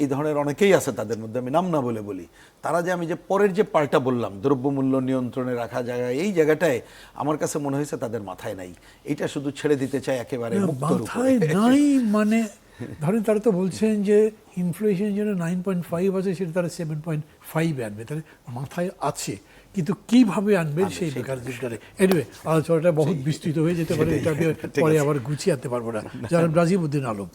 এই ধরনের অনেকেই আছে তাদের মধ্যে, আমি নাম না বলে বলি, তারা যে আমি যে পরের যে পাল্টা বললাম দ্রব্যমূল্য নিয়ন্ত্রণে রাখা জায়গায়, এই জায়গাটায় আমার কাছে মনে হয়েছে তাদের মাথায় নাই, এটা শুধু ছেড়ে দিতে চায় একেবারে মুক্তর উপরে। মাথায় নাই মানে ধরেন তারা তো বলছেন যে ইনফ্লেশন যেন 9.5 আছে, সেটা তারা 7.5 আনবে, তাহলে মাথায় আছে, কিন্তু কিভাবে আনবেন সেই বেকার জিনিসটারে। এনিওয়ে, আলোচনাটা বহুত বিস্তৃত হয়ে যেতে পারে, এটা আমি পরে আবার গুছিয়ে আনতে পারবো না। যারা রাজিবউদ্দিন আলম,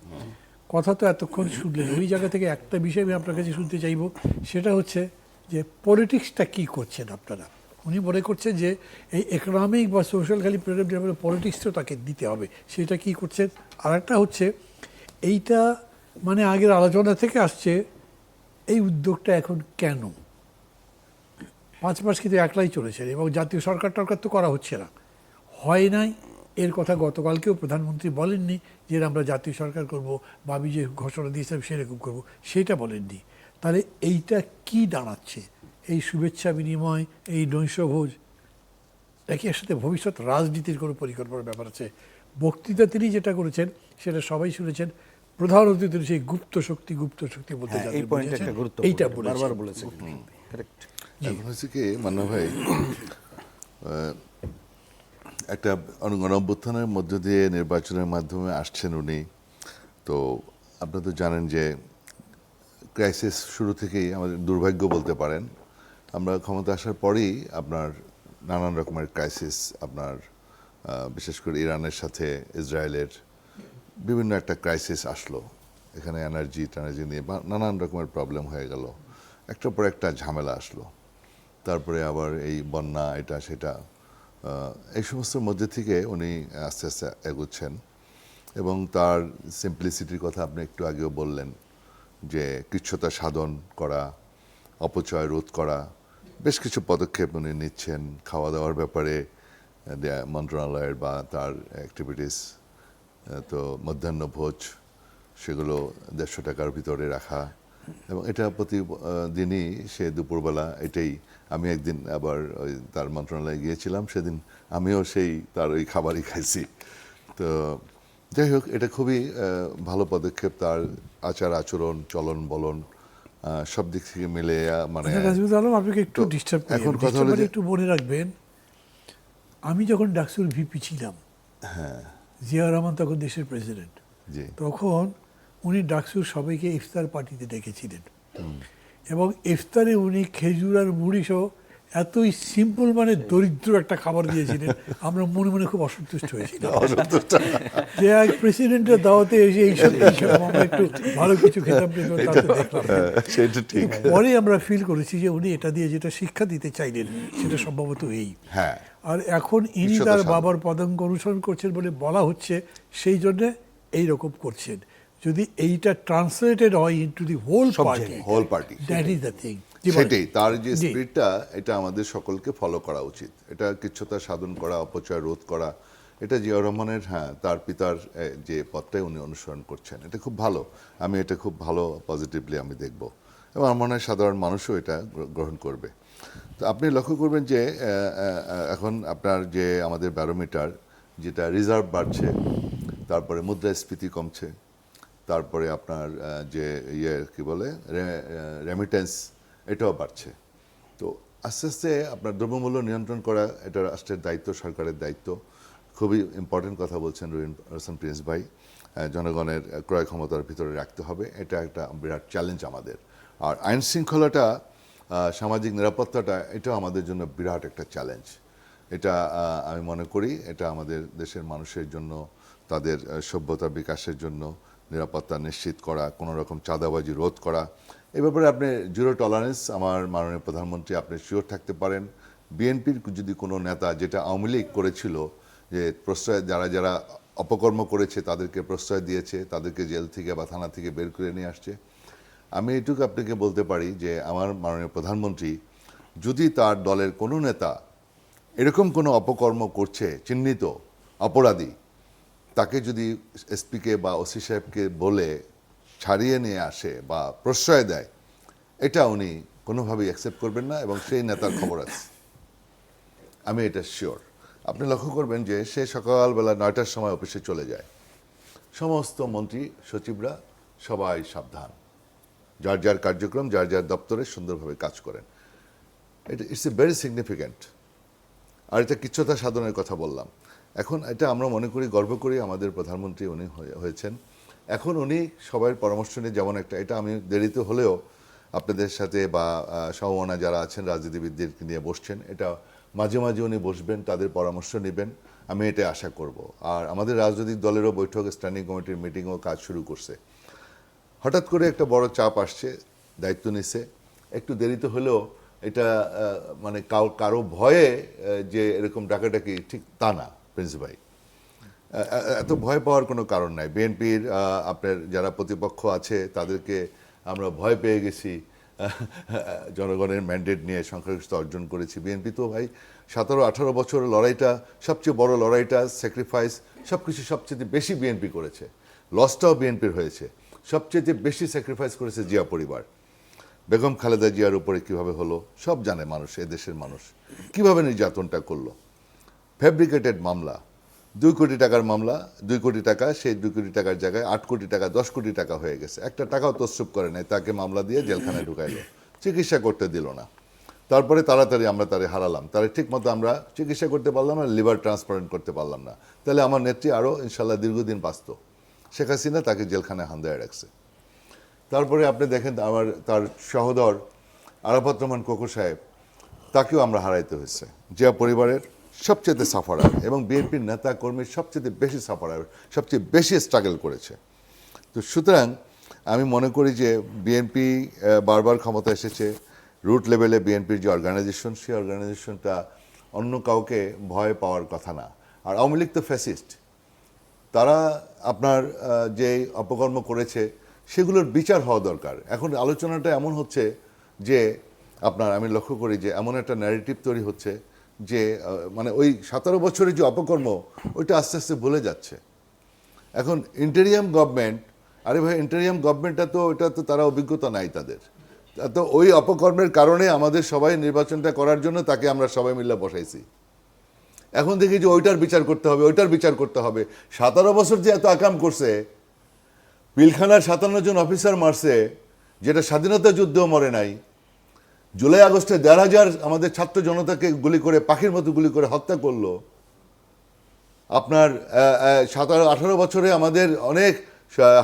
কথা তো এতক্ষণ শুনলেন, ওই জায়গা থেকে একটা বিষয় আমি আপনার কাছে শুনতে চাইবো, সেটা হচ্ছে যে পলিটিক্সটা কি করছেন আপনারা। উনি মনে করছেন যে এই ইকোনমিক বা সোশ্যাল খালি পলিটিক্সও তাকে দিতে হবে, সেটা কি করছেন। আর একটা হচ্ছে এইটা মানে আগের আলোচনা থেকে আসছে, এই উদ্যোগটা এখন কেন 5 মাস কিন্তু একলাই চলেছে, এবং জাতীয় সরকার টরকার তো করা হচ্ছে না, হয় নাই। এর কথা গতকালকেও প্রধানমন্ত্রী বলেননি যে আমরা জাতীয় সরকার করব, বা আমি যে ঘোষণা দিয়েছিলাম সেরকম করব, সেটা বলেননি। তাহলে এইটা কি দাঁড়াচ্ছে, এই শুভেচ্ছা বিনিময়, এই নৈশভোজ, নাকি এর সাথে ভবিষ্যৎ রাজনীতির কোনো পরিকল্পনার ব্যাপার আছে? বক্তৃতা তিনি যেটা করেছেন সেটা সবাই শুনেছেন, প্রধান অতিথি সেই গুপ্ত শক্তি বলতে এই পয়েন্টটা একটা গুরুত্বপূর্ণ, এইটা বারবার বলেছেন। কারেক্ট। এখন হচ্ছে কি মান্না ভাই, একটা গণঅভ্যুত্থানের মধ্য দিয়ে নির্বাচনের মাধ্যমে আসছেন উনি, তো আপনারা তো জানেন যে ক্রাইসিস শুরু থেকেই আমাদের দুর্ভাগ্য বলতে পারেন। আমরা ক্ষমতা আসার পরেই আপনার নানান রকমের ক্রাইসিস, আপনার বিশেষ করে ইরানের সাথে ইসরায়েলের বিভিন্ন একটা ক্রাইসিস আসলো, এখানে এনার্জি নিয়ে নানান রকমের প্রবলেম হয়ে গেল, একটার পর একটা ঝামেলা আসলো, তারপরে আবার এই বন্যা, এটা সেটা, এই সমস্তের মধ্যে থেকে উনি আস্তে আস্তে এগোচ্ছেন। এবং তার সিম্পলিসিটির কথা আপনি একটু আগেও বললেন, যে কৃচ্ছতা সাধন করা, অপচয় রোধ করা, বেশ কিছু পদক্ষেপ উনি নিচ্ছেন। খাওয়া দাওয়ার ব্যাপারে মন্ত্রণালয়ের বা তার অ্যাক্টিভিটিস, তো মধ্যাহ্ন ভোজ, সেগুলো 150 টাকার ভিতরে রাখা, এবং এটা প্রতি দিনই সে দুপুরবেলা, এটাই আমি একদিন আবার ওই তার মন্ত্রণালয়ে গিয়েছিলাম, সেদিন আমিও সেই তার ওই খাবারই খাইছি। তো যাই হোক, এটা খুবই ভালো পদক্ষেপ, তার আচার আচরণ, চলন বলন সব দিক থেকে মিলে মানে। রাজীবুল আলম, আপনাকে একটু ডিস্টার্ব করি, এখন কথা হলো একটু মনে রাখবেন, আমি যখন ডাকসুর ভিপি ছিলাম, জিয়া রহমান তখন দেশের প্রেসিডেন্ট, জি, তখন উনি ডাকসুর সবাইকে ইফতার পার্টিতে ডেকেছিলেন, এবং ইফতারে উনি খেজুর আর মুড়ি সহ এতই সিম্পল মানে দরিদ্র একটা খাবার দিয়েছিলেন, আমরা মনে মনে খুব অসন্তুষ্ট হয়েছিলাম যে এক প্রেসিডেন্টের দাওয়াতে এসে এইসব আমরা একটু ভালো কিছু খেতাম, তাতে দেখলাম। সেটা ঠিক। পরে আমরা ফিল করেছি যে উনি এটা দিয়ে যেটা শিক্ষা দিতে চাইলেন সেটা সম্ভবত এই। হ্যাঁ, আর এখন ইনি তার বাবার পদাঙ্ক অনুসরণ করছেন বলে বলা হচ্ছে, সেই জন্য এইরকম করছেন। যদি এইটা ট্রান্সলেটেড হয় into the whole party, that is the thing. সেটাই তার যে স্পিরিটটা, এটা আমাদের সকলকে ফলো করা উচিত। এটা কৃচ্ছতা সাধন করা, অপচয় রোধ করা, এটা জিয়াউর রহমানের, হ্যাঁ, তার পিতার যে পথটাই উনি অনুসরণ করছেন, এটা খুব ভালো। আমি এটা খুব ভালো, পজিটিভলি আমি দেখব, এবং আমার মনে হয় সাধারণ মানুষও এটা গ্রহণ করবে। তো আপনি লক্ষ্য করবেন যে এখন আপনার যে আমাদের ব্যারোমিটার, যেটা রিজার্ভ বাড়ছে, তারপরে মুদ্রাস্ফীতি কমছে, তারপরে আপনার যে কি বলে রেমিটেন্স, এটাও বাড়ছে। তো আস্তে আস্তে আপনার দ্রব্যমূল্য নিয়ন্ত্রণ করা, এটা রাষ্ট্রের দায়িত্ব, সরকারের দায়িত্ব। খুবই ইম্পর্টেন্ট কথা বলছেন রহিম হোসেন প্রিন্স ভাই, জনগণের ক্রয় ক্ষমতার ভিতরে রাখতে হবে, এটা একটা বিরাট চ্যালেঞ্জ আমাদের। আর আইন শৃঙ্খলাটা, সামাজিক নিরাপত্তাটা, এটাও আমাদের জন্য বিরাট একটা চ্যালেঞ্জ। এটা আমি মনে করি এটা আমাদের দেশের মানুষের জন্য, তাদের সভ্যতা বিকাশের জন্য, নিরাপত্তা নিশ্চিত করা, কোনো রকম চাঁদাবাজি রোধ করা, এ ব্যাপারে আপনি জিরো টলারেন্স, আমার মাননীয় প্রধানমন্ত্রী আপনি শিওর থাকতে পারেন। বিএনপির যদি কোনো নেতা, যেটা আওয়ামী লীগ করেছিল, যে প্রশ্রয় যারা যারা অপকর্ম করেছে তাদেরকে প্রশ্রয় দিয়েছে, তাদেরকে জেল থেকে বা থানা থেকে বের করে নিয়ে আসছে, আমি এটুকু আপনাকে বলতে পারি যে আমার মাননীয় প্রধানমন্ত্রী যদি তার দলের কোনো নেতা এরকম কোনো অপকর্ম করছে, চিহ্নিত অপরাধী, তাকে যদি এসপিকে বা ওসি সাহেবকে বলে ছাড়িয়ে নিয়ে আসে বা প্রশ্রয় দেয়, এটা উনি কোনোভাবেই অ্যাকসেপ্ট করবেন না, এবং সেই নেতার খবর আছে, আমি এটা শিওর। আপনি লক্ষ্য করবেন যে সে সকালবেলা 9টার সময় অফিসে চলে যায়, সমস্ত মন্ত্রী সচিবরা সবাই সাবধান, যার যার কার্যক্রম যার যার দপ্তরে সুন্দরভাবে কাজ করেন। এটা ইটস এ ভেরি সিগনিফিক্যান্ট। আর এটা কিচ্ছুতা সাধনের কথা বললাম। এখন এটা আমরা মনে করি, গর্ব করি আমাদের প্রধানমন্ত্রী উনি হয়েছেন। এখন উনি সবার পরামর্শ নিয়ে, যেমন একটা, এটা আমি দেরিতে হলেও আপনাদের সাথে বা সমমনা যারা আছেন রাজনীতিবিদদেরকে নিয়ে বসছেন, এটা মাঝে মাঝে উনি বসবেন, তাদের পরামর্শ নেবেন, আমি এটা আশা করব। আর আমাদের রাজনৈতিক দলেরও বৈঠক, স্ট্যান্ডিং কমিটির মিটিংও কাজ শুরু করছে। হঠাৎ করে একটা বড় চাপ আসছে, দায়িত্ব নিছে, একটু দেরিতে হলেও এটা মানে কারো ভয়ে যে এরকম ডাকাডাকি, ঠিক তা না প্রিন্স ভাই, এত ভয় পাওয়ার কোনো কারণ নাই। বিএনপির আপনার যারা প্রতিপক্ষ আছে তাদেরকে আমরা ভয় পেয়ে গেছি, জনগণের ম্যান্ডেট নিয়ে সংখ্যাগরিষ্ঠতা অর্জন করেছি। বিএনপি তো ভাই 17-18 বছর লড়াইটা, সবচেয়ে বড় লড়াইটা, স্যাক্রিফাইস, সব কিছু সবচেয়ে বেশি বিএনপি করেছে, লসটাও বিএনপির হয়েছে, সবচেয়ে বেশি স্যাক্রিফাইস করেছে জিয়া পরিবার। বেগম খালেদা জিয়ার উপরে কিভাবে হলো সব জানে মানুষ, এদেশের মানুষ কিভাবে নির্যাতনটা করলো। ফ্যাব্রিকেটেড মামলা, 2 কোটি টাকার মামলা, 2 কোটি টাকা, সেই 2 কোটি টাকার জায়গায় 8 কোটি টাকা, 10 কোটি টাকা হয়ে গেছে। একটা টাকাও তসরুপ করে নাই, তাকে মামলা দিয়ে জেলখানায় ঢুকাইলো, চিকিৎসা করতে দিল না। তারপরে তাড়াতাড়ি আমরা তারে হারালাম, তারে ঠিক মতো আমরা চিকিৎসা করতে পারলাম না, লিভার ট্রান্সপ্লান্ট করতে পারলাম না। তাহলে আমার নেত্রী আরও ইনশাল্লাহ দীর্ঘদিন বাঁচত। শেখ হাসিনা তাকে জেলখানায় হান্দায় রাখছে। তারপরে আপনি দেখেন তার সহোদর আরাফাত রহমান কোকো সাহেব, তাকেও আমরা হারাইতে হয়েছে। জিয়া পরিবারের সবচেয়ে সাফারার এবং বিএনপির নেতা কর্মীর সবচেয়ে বেশি সাফারার, সবচেয়ে বেশি স্ট্রাগল করেছে। তো সুতরাং আমি মনে করি যে বিএনপি বারবার ক্ষমতা এসেছে, রুট লেভেলে বিএনপির যে অর্গানাইজেশন, সেই অর্গানাইজেশনটা অন্য কাউকে ভয় পাওয়ার কথা না। আর আওয়ামী লীগ তো ফ্যাসিস্ট, তারা আপনার যে অপকর্ম করেছে সেগুলোর বিচার হওয়া দরকার। এখন আলোচনাটা এমন হচ্ছে যে আপনার, আমি লক্ষ্য করি যে এমন একটা ন্যারেটিভ তৈরি হচ্ছে যে মানে ওই 17 বছরের যে অপকর্ম, ওইটা আস্তে আস্তে ভুলে যাচ্ছে। এখন ইন্টেরিয়াম গভর্নমেন্ট, আরে ভাই ইন্টেরিয়াম গভর্নমেন্টটা তো, ওটা তো তারা অভিজ্ঞতা নাই তাদের, তো ওই অপকর্মের কারণে আমাদের সবাই নির্বাচনটা করার জন্য তাকে আমরা সবাই মিলে বসাইছি। এখন দেখি যে ওইটার বিচার করতে হবে, ওইটার বিচার করতে হবে। 17 বছর যে এত আকাম করছে, পিলখানার 57 জন অফিসার মারছে, যেটা স্বাধীনতা যুদ্ধেও মরে নাই। জুলাই আগস্টে 1,500 আমাদের ছাত্র জনতাকে গুলি করে, পাখির মতো গুলি করে হত্যা করলো। আপনার 17-18 বছরে আমাদের অনেক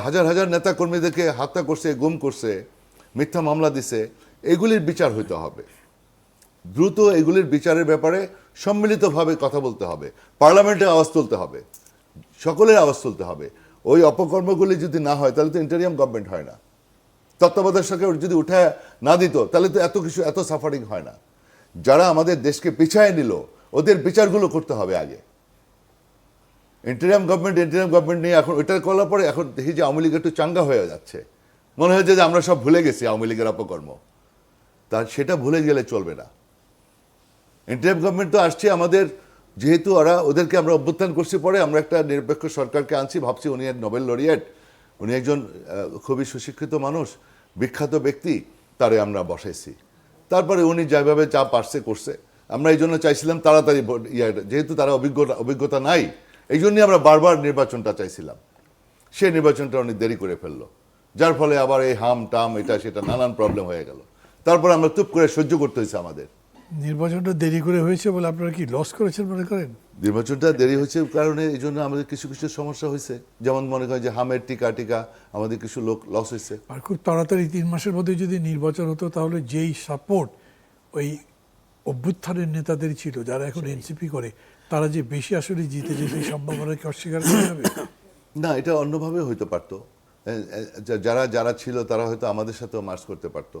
হাজার হাজার নেতা কর্মীদেরকে হত্যা করছে, গুম করছে, মিথ্যা মামলা দিছে। এগুলির বিচার হইতে হবে দ্রুত। এগুলির বিচারের ব্যাপারে সম্মিলিতভাবে কথা বলতে হবে, পার্লামেন্টে আওয়াজ তুলতে হবে, সকলের আওয়াজ তুলতে হবে। ওই অপকর্মগুলি যদি না হয় তাহলে তো ইন্টারিয়াম গভর্নমেন্ট হয় না। তত্ত্বাবধায়ক সরকার যদি উঠে না দিত তাহলে তো এত কিছু, এত সাফারিং হয় না। যারা আমাদের দেশকে পিছায় নিল, ওদের বিচারগুলো করতে হবে আগে। ইন্টারিয়াম গভর্নমেন্ট নিয়ে এখন ওইটা করার পরে এখন দেখি যে আওয়ামী লীগ একটু চাঙ্গা হয়ে যাচ্ছে, মনে হয়েছে যে আমরা সব ভুলে গেছি আওয়ামী লীগের অপকর্ম। তার সেটা ভুলে গেলে চলবে না। ইন্টারিয়াম গভর্নমেন্ট তো আসছে আমাদের, যেহেতু ওদেরকে আমরা অভ্যুত্থান করছি, পরে আমরা একটা নিরপেক্ষ সরকারকে আনছি, ভাবছি উনি এক নোবেল লরিয়েট, উনি একজন খুবই সুশিক্ষিত মানুষ, বিখ্যাত ব্যক্তি, তারে আমরা বসাইছি। তারপরে উনি যেভাবে যা পারছে করছে। আমরা এই জন্য চাইছিলাম তাড়াতাড়ি যেহেতু তারা অভিজ্ঞতা নাই, এই জন্যই আমরা বারবার নির্বাচনটা চাইছিলাম। সেই নির্বাচনটা উনি দেরি করে ফেললো, যার ফলে আবার এই হাম টাম এটা সেটা নানান প্রবলেম হয়ে গেল। তারপর আমরা চুপ করে সহ্য করতে হয়েছে আমাদের। নির্বাচনটা দেরি করে হয়েছে বলে আপনারা কি লস করেছেন মনে করেন? নির্বাচনটা দেরি হয়েছে কারণে এই জন্য আমাদের কিছু কিছু সমস্যা হয়েছে, যেমন মনে করেন যে হামের টিকা আমাদের কিছু লোক লস হয়েছে। আর খুব তাড়াতাড়ি 3 মাসের মধ্যে যদি নির্বাচন হতো তাহলে যেই সাপোর্ট ওই অভ্যুত্থানের নেতাদের ছিল, যারা এখন এনসিপি করে, তারা যে বেশি আসলে জিতে যে সেই সম্ভাবনাকে অস্বীকার করা যাবে না, এটা অন্যভাবে হইতে পারতো। যারা যারা ছিল তারা হয়তো আমাদের সাথেও মার্চ করতে পারতো,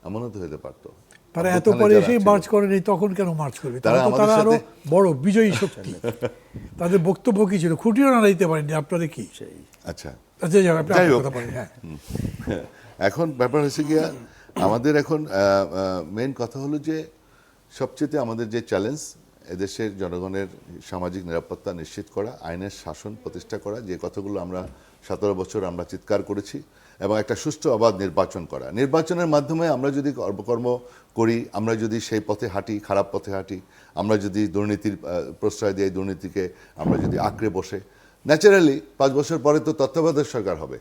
এমনও তো হতে পারতো। তারা এত অভ্যুত্থানে পরে যারা এসেই ছিল, মার্চ করেনি, তখন কেন মার্চ করবে? তারা তারা তো আমাদের আরো সাথে- বড় বিজয়ী শক্তি। তাদের বক্তব্য কি ছিল? খুঁটিও নাড়াইতে পারেনি। আপনারা কি? আচ্ছা আচ্ছা, যাই হোক, আপনি যাই আপনার হোক। কথা বলেন। হ্যাঁ, এখন ব্যাপার হচ্ছে গিয়া আমাদের এখন মেইন কথা হলো যে সবচেয়ে আমাদের যে চ্যালেঞ্জ, এদেশের জনগণের সামাজিক নিরাপত্তা নিশ্চিত করা, আইনের শাসন প্রতিষ্ঠা করা, যে কথাগুলো আমরা 17 বছর আমরা চিৎকার করেছি, এবং একটা সুষ্ঠু অবাধ নির্বাচন করা। নির্বাচনের মাধ্যমে আমরা যদি কর্ম করি, আমরা যদি সেই পথে হাঁটি, খারাপ পথে হাঁটি, আমরা যদি দুর্নীতির প্রশ্রয় দিই, দুর্নীতিকে আমরা যদি আঁকড়ে বসে, ন্যাচারালি 5 বছর পরে তো তত্ত্বাবধায়ক সরকার হবে।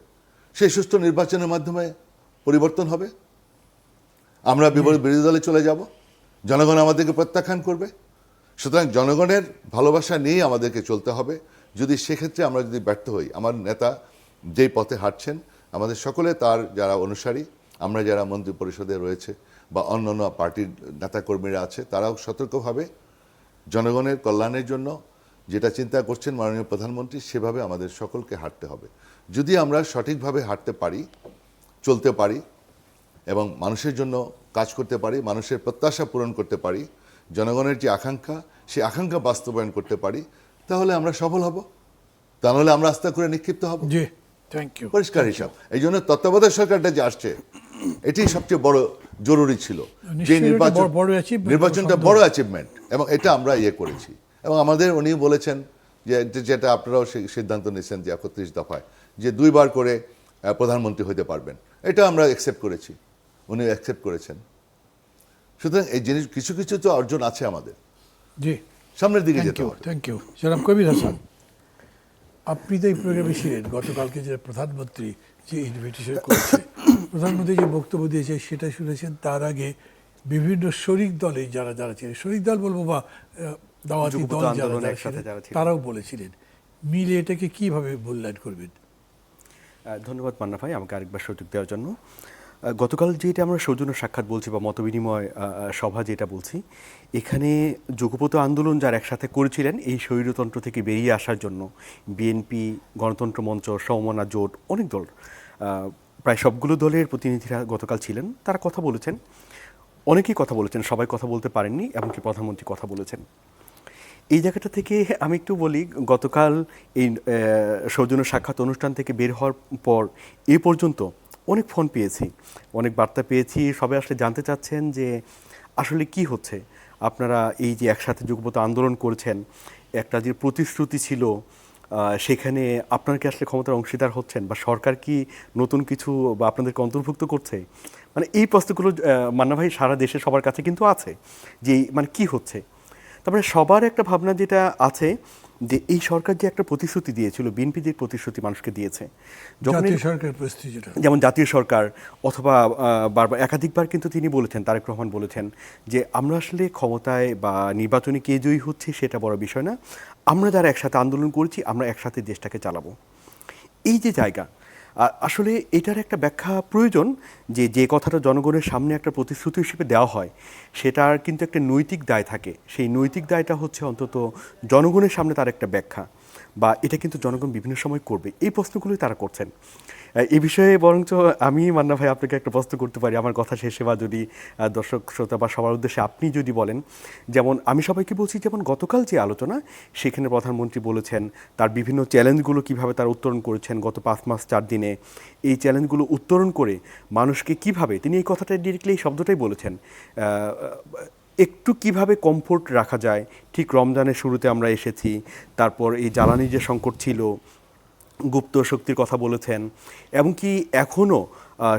সেই সুষ্ঠু নির্বাচনের মাধ্যমে পরিবর্তন হবে, আমরা বিরোধী দলে চলে যাব, জনগণ আমাদেরকে প্রত্যাখ্যান করবে। সুতরাং জনগণের ভালোবাসা নিয়েই আমাদেরকে চলতে হবে। যদি সেক্ষেত্রে আমরা যদি ব্যর্থ হই, আমার নেতা যেই পথে হাঁটছেন, আমাদের সকলে তার যারা অনুসারী, আমরা যারা মন্ত্রী পরিষদে রয়েছে বা অন্যান্য পার্টির নেতাকর্মীরা আছে, তারাও সতর্কভাবে জনগণের কল্যাণের জন্য যেটা চিন্তা করছেন মাননীয় প্রধানমন্ত্রী, সেভাবে আমাদের সকলকে হাঁটতে হবে। যদি আমরা সঠিকভাবে হাঁটতে পারি, চলতে পারি এবং মানুষের জন্য কাজ করতে পারি, মানুষের প্রত্যাশা পূরণ করতে পারি, জনগণের যে আকাঙ্ক্ষা, সেই আকাঙ্ক্ষা বাস্তবায়ন করতে পারি, তাহলে আমরা সফল হব। তা নাহলে আমরা আস্থা করে নিক্ষিপ্ত হব। জি, থ্যাংক ইউ। পরিষ্কার হিসাব। এই জন্য তত্ত্বাবধায়ক সরকারটা যে আসছে, এটি সবচেয়ে বড় জরুরি ছিল। যে নিশ্চয়ই এটা নির্বাচন, বড় achievement, নির্বাচনটা কোনো বড় অ্যাচিভমেন্ট, এবং এটা আমরা করেছি। এবং আমাদের উনি বলেছেন যে যেটা আপনারাও সিদ্ধান্ত নিয়েছেন যে 31 দফায় যে 2 বার করে প্রধানমন্ত্রী হতে পারবেন, এটা আমরা অ্যাকসেপ্ট করেছি, উনি অ্যাকসেপ্ট করেছেন। সুতরাং এই জিনিস কিছু কিছু তো অর্জন আছে আমাদের, জি, সামনের দিকে থ্যাংক যেতে ইউ, হবে। Thank you. জনাব কবির হাসান, আপনি তো এই প্রোগ্রামে ছিলেন। গতকালকে যে প্রধানমন্ত্রী যে ইনভিটেশন করেছে, প্রধানমন্ত্রী যে বক্তব্য দিয়েছে সেটা শুনেছেন। তার আগে বিভিন্ন শরিক দলে যারা যারা ছিলেন, শরিক দল বলবো বা দাওয়াতি যুগপৎ দল যারা আন্দোলনে যারা একসাথে ছিলেন, যারা ছিলেন, তারাও বলেছিলেন। মিলে এটাকে কিভাবে মূল্যায়ন করবেন? ধন্যবাদ মান্না ভাই আমাকে আরেকবার সুযোগ দেওয়ার জন্য। গতকাল যেটা আমরা সৌজন্য সাক্ষাৎ বলছি বা মতবিনিময় সভা যেটা বলছি, এখানে যুগপৎ আন্দোলন যারা একসাথে করেছিলেন এই স্বৈরতন্ত্র থেকে বেরিয়ে আসার জন্য, বিএনপি, গণতন্ত্র মঞ্চ, সমমনা জোট, অনেক দল, প্রায় সবগুলো দলের প্রতিনিধিরা গতকাল ছিলেন। তারা কথা বলেছেন, অনেকেই কথা বলেছেন, সবাই কথা বলতে পারেননি, এমনকি প্রধানমন্ত্রী কথা বলেছেন। এই জায়গাটা থেকে আমি একটু বলি, গতকাল এই সৌজন্য সাক্ষাৎ অনুষ্ঠান থেকে বের হওয়ার পর এ পর্যন্ত অনেক ফোন পেয়েছি, অনেক বার্তা পেয়েছি। সবাই আসলে জানতে চাচ্ছেন যে আসলে কি হচ্ছে, আপনারা এই যে একসাথে যুগপৎ আন্দোলন করেছেন, একটা যে প্রতিশ্রুতি ছিল, সেখানে আপনারা কি আসলে ক্ষমতার অংশীদার হচ্ছেন, বা সরকার কি নতুন কিছু বা আপনাদেরকে অন্তর্ভুক্ত করছে? মানে এই প্রশ্নগুলো মান্না ভাই সারা দেশে সবার কাছে কিন্তু আছে যে মানে কি হচ্ছে। তারপরে সবার একটা ভাবনা যেটা আছে যে এই সরকার যে একটা প্রতিশ্রুতি দিয়েছিল, বিএনপি যে প্রতিশ্রুতি মানুষকে দিয়েছে, যখন জাতীয় সরকারের পরিস্থিতি যেটা, যেমন জাতীয় সরকার অথবা বারবার একাধিকবার কিন্তু তিনি বলেছেন, তারেক রহমান বলেছেন যে আমরা আসলে ক্ষমতায় বা নির্বাচনে কে জয়ী হচ্ছে সেটা বড় বিষয় না, আমরা যারা একসাথে আন্দোলন করেছি আমরা একসাথে দেশটাকে চালাবো। এই যে জায়গা, আসলে এটার একটা ব্যাখ্যা প্রয়োজন যে যে কথাটা জনগণের সামনে একটা প্রতিশ্রুতি হিসেবে দেওয়া হয়, সেটার কিন্তু একটা নৈতিক দায় থাকে। সেই নৈতিক দায়টা হচ্ছে অন্তত জনগণের সামনে তার একটা ব্যাখ্যা, বা এটা কিন্তু জনগণ বিভিন্ন সময় করবে। এই প্রশ্নগুলোই তারা করছেন। এই বিষয়ে বরঞ্চ আমি মান্না ভাই আপনাকে একটা প্রশ্ন করতে পারি আমার কথা শেষে, বা যদি দর্শক শ্রোতা বা সবার উদ্দেশ্যে আপনি যদি বলেন। যেমন আমি সবাইকে বলছি, যেমন গতকাল যে আলোচনা, সেখানে প্রধানমন্ত্রী বলেছেন তার বিভিন্ন চ্যালেঞ্জগুলো কিভাবে তারা উত্তরণ করেছেন গত 5 মাস 4 দিনে, এই চ্যালেঞ্জগুলো উত্তরণ করে মানুষকে কিভাবে, তিনি এই কথাটা ডিরেক্টলি এই শব্দটাই বলেছেন, একটু কিভাবে কমফোর্ট রাখা যায়। ঠিক রমজানের শুরুতে আমরা এসেছি, তারপর এই জ্বালানি যে সংকট ছিল, গুপ্ত শক্তির কথা বলেছেন, এবং কি এখনও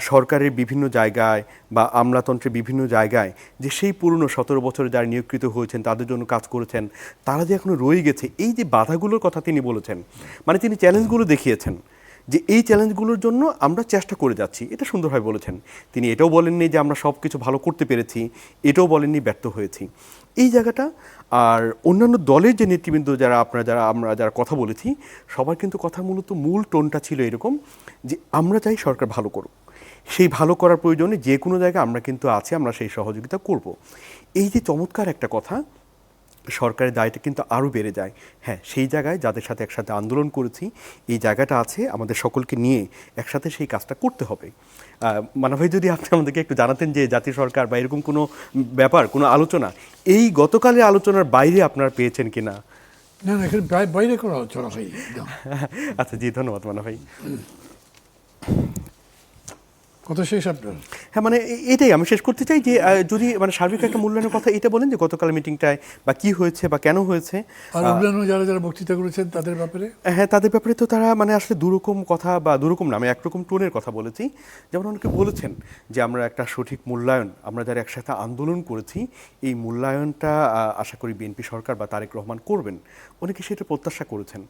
সরকারের বিভিন্ন জায়গায় বা আমলাতন্ত্রের বিভিন্ন জায়গায় যে সেই পুরনো 17 বছরে যারা নিয়োগকৃত হয়েছেন তাদের জন্য কাজ করেছেন, তারা যে এখনও রয়ে গেছে, এই যে বাধাগুলোর কথা তিনি বলেছেন, মানে তিনি চ্যালেঞ্জগুলো দেখিয়েছেন যে এই চ্যালেঞ্জগুলোর জন্য আমরা চেষ্টা করে যাচ্ছি, এটা সুন্দরভাবে বলেছেন। তিনি এটাও বলেননি যে আমরা সব কিছু ভালো করতে পেরেছি, এটাও বলেননি ব্যর্থ হয়েছি। এই জায়গাটা, আর অন্যান্য দলের যে নেতৃবৃন্দ যারা আমরা যারা কথা বলেছি, সবার কিন্তু কথার মূল টোনটা ছিল এরকম যে আমরা চাই সরকার ভালো করুক, সেই ভালো করার প্রয়োজনে যে কোনো জায়গায় আমরা কিন্তু আছি, আমরা সেই সহযোগিতা করব। এই যে চমৎকার একটা কথা, সরকারের দায়টা কিন্তু আরও বেড়ে যায়। হ্যাঁ, সেই জায়গায় যাদের সাথে একসাথে আন্দোলন করেছি, এই জায়গাটা আছে, আমাদের সকলকে নিয়ে একসাথে সেই কাজটা করতে হবে। মানব ভাই, যদি আপনি আমাদেরকে একটু জানাতেন যে জাতীয় সরকার বা এরকম কোনো ব্যাপার, কোনো আলোচনা এই গতকালের আলোচনার বাইরে আপনারা পেয়েছেন কিনা? না না, এখানে বাইরে করা চলা হয়নি। আচ্ছা, জি, ধন্যবাদ মানব ভাই। কথা শেষ আপনার? হ্যাঁ, মানে এটাই আমি শেষ করতে চাই যে যদি মানে সার্বিক একটা মূল্যায়নের কথা এটা বলেন যে গতকাল মিটিংটায় বা কি হয়েছে বা কেন হয়েছে। আর অন্যান্য যারা যারা বক্তৃতা করেছেন তাদের ব্যাপারে? হ্যাঁ, তাদের ব্যাপারে তো তারা মানে আসলে দুরকম কথা, বা দুরকম না, আমি একরকম টোনের কথা বলেছি। যেমন অনেকে বলেছেন যে আমরা একটা সঠিক মূল্যায়ন, আমরা যারা একসাথে আন্দোলন করেছি এই মূল্যায়নটা আশা করি বিএনপি সরকার বা তারেক রহমান করবেন, অনেকে সেটা প্রত্যাশা করেছেন।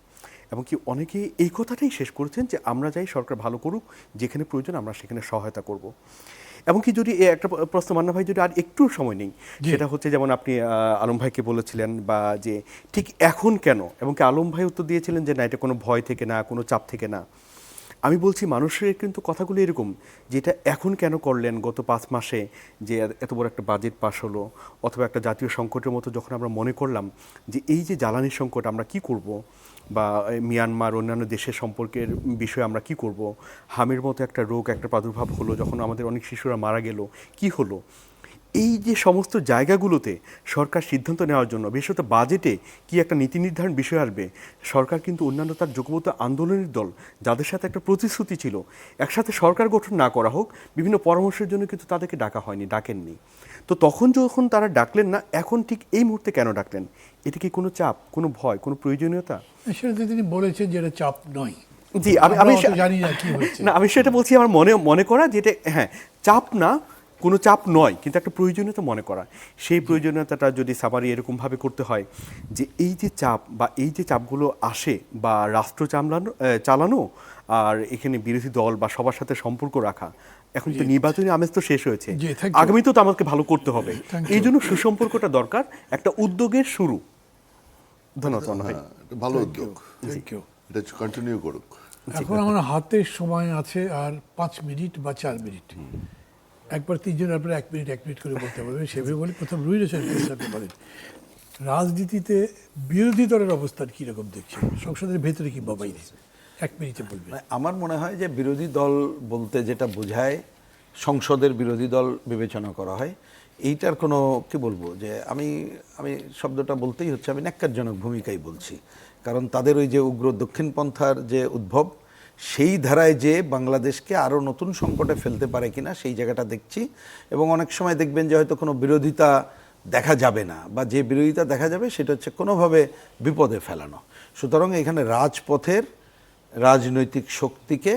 এবং কি অনেকে এই কথাটাই শেষ করেছেন যে আমরা চাই সরকার ভালো করুক, যেখানে প্রয়োজন আমরা সেখানে সহায়তা করব। এবং কি যদি একটা প্রশ্ন মান্না ভাই যদি আর একটু সময় নেই, সেটা হচ্ছে যেমন আপনি আলম ভাইকে বলেছিলেন বা যে ঠিক এখন কেন, এবং কি আলম ভাই উত্তর দিয়েছিলেন যে না, এটা কোনো ভয় থেকে না, কোনো চাপ থেকে না। আমি বলছি মানুষের কিন্তু কথাগুলো এরকম, যে এটা এখন কেন করলেন, গত 5 মাসে যে এত বড় একটা বাজেট পাস হলো, অথবা একটা জাতীয় সংকটের মতো যখন আমরা মনে করলাম যে এই যে জ্বালানি সংকট আমরা কি করব, বা মিয়ানমার অন্যান্য দেশের সম্পর্কের বিষয়ে আমরা কি করব, হামির মতো একটা রোগ, একটা প্রাদুর্ভাব হলো, যখন আমাদের অনেক শিশুরা মারা গেল, কি হলো, এই যে সমস্ত জায়গাগুলোতে সরকার সিদ্ধান্ত নেওয়ার জন্য, বিশেষত বাজেটে কি একটা নীতি নির্ধারণ বিষয় আসবে, সরকার কিন্তু অন্যান্য তার যোগ্যবদ্ধ আন্দোলনের দল যাদের সাথে একটা প্রতিশ্রুতি ছিল একসাথে সরকার গঠন না করা হোক, বিভিন্ন পরামর্শের জন্য কিন্তু তাদেরকে ডাকা হয়নি, ডাকেননি। তো তখন যখন তারা ডাকলেন না, এখন ঠিক এই মুহূর্তে কেন ডাকলেন? এটা কি কোনো চাপ, কোনো ভয়, কোনো প্রয়োজনীয়তা? সেটা তো তিনি বলেছেন যে এটা চাপ নয়। জি, আমি আমরা অত জানি না কি হয়েছে। না, আমি সেটা বলছি আমার মনে করা, যেটা হ্যাঁ চাপ না, কোনো চাপ নয়, কিন্তু একটা প্রয়োজনীয়তা মনে করা। সেই প্রয়োজনীয়তাটা যদি সামারি এরকমভাবে করতে হয় যে এই যে চাপ বা এই যে চাপগুলো আসে, বা রাষ্ট্র চালানো আর এখানে বিরোধী দল বা সবার সাথে সম্পর্ক রাখা, এখন তো নির্বাচনী আমেজ তো শেষ হয়েছে, জি, thank you. আগামীতেও তো আমাকে ভালো করতে হবে, Thank you. এই জন্য সুসম্পর্কটা দরকার, একটা উদ্যোগের শুরু। ধন্যবাদ মান্না ভাই। এটা ভালো উদ্যোগ, থ্যাংক ইউ। এটা কন্টিনিউ করুক। এখন আমার হাতে সময় আছে আর 5 মিনিট বা 4 মিনিট। একবার 3 জনের আপনারা 1 মিনিট 1 মিনিট করে বলতে পারবেন, সেভাবে বলি। প্রথম রুই হোসেন আপনি বলেন, রাজনীতিতে বিরোধী দলের অবস্থান কীরকম দেখছেন, সংসদের ভেতরে কিংবা বাইরে? 1 মিনিটে বলবেন। আমার মনে হয় যে বিরোধী দল বলতে যেটা বোঝায় সংসদের বিরোধী দল বিবেচনা করা হয়, এইটার কোনো কি বলবো, যে আমি শব্দটা বলতেই হচ্ছে, আমি ন্যাক্কারজনক ভূমিকাই বলছি। কারণ তাদের ওই যে উগ্র দক্ষিণপন্থার যে উদ্ভব, সেই ধারায় যে বাংলাদেশকে আরও নতুন সংকটে ফেলতে পারে কিনা সেই জায়গাটা দেখছি। এবং অনেক সময় দেখবেন যে হয়তো কোনো বিরোধিতা দেখা যাবে না, বা যে বিরোধিতা দেখা যাবে সেটা হচ্ছে কোনোভাবে বিপদে ফেলানো। সুতরাং এখানে রাজপথের রাজনৈতিক শক্তিকে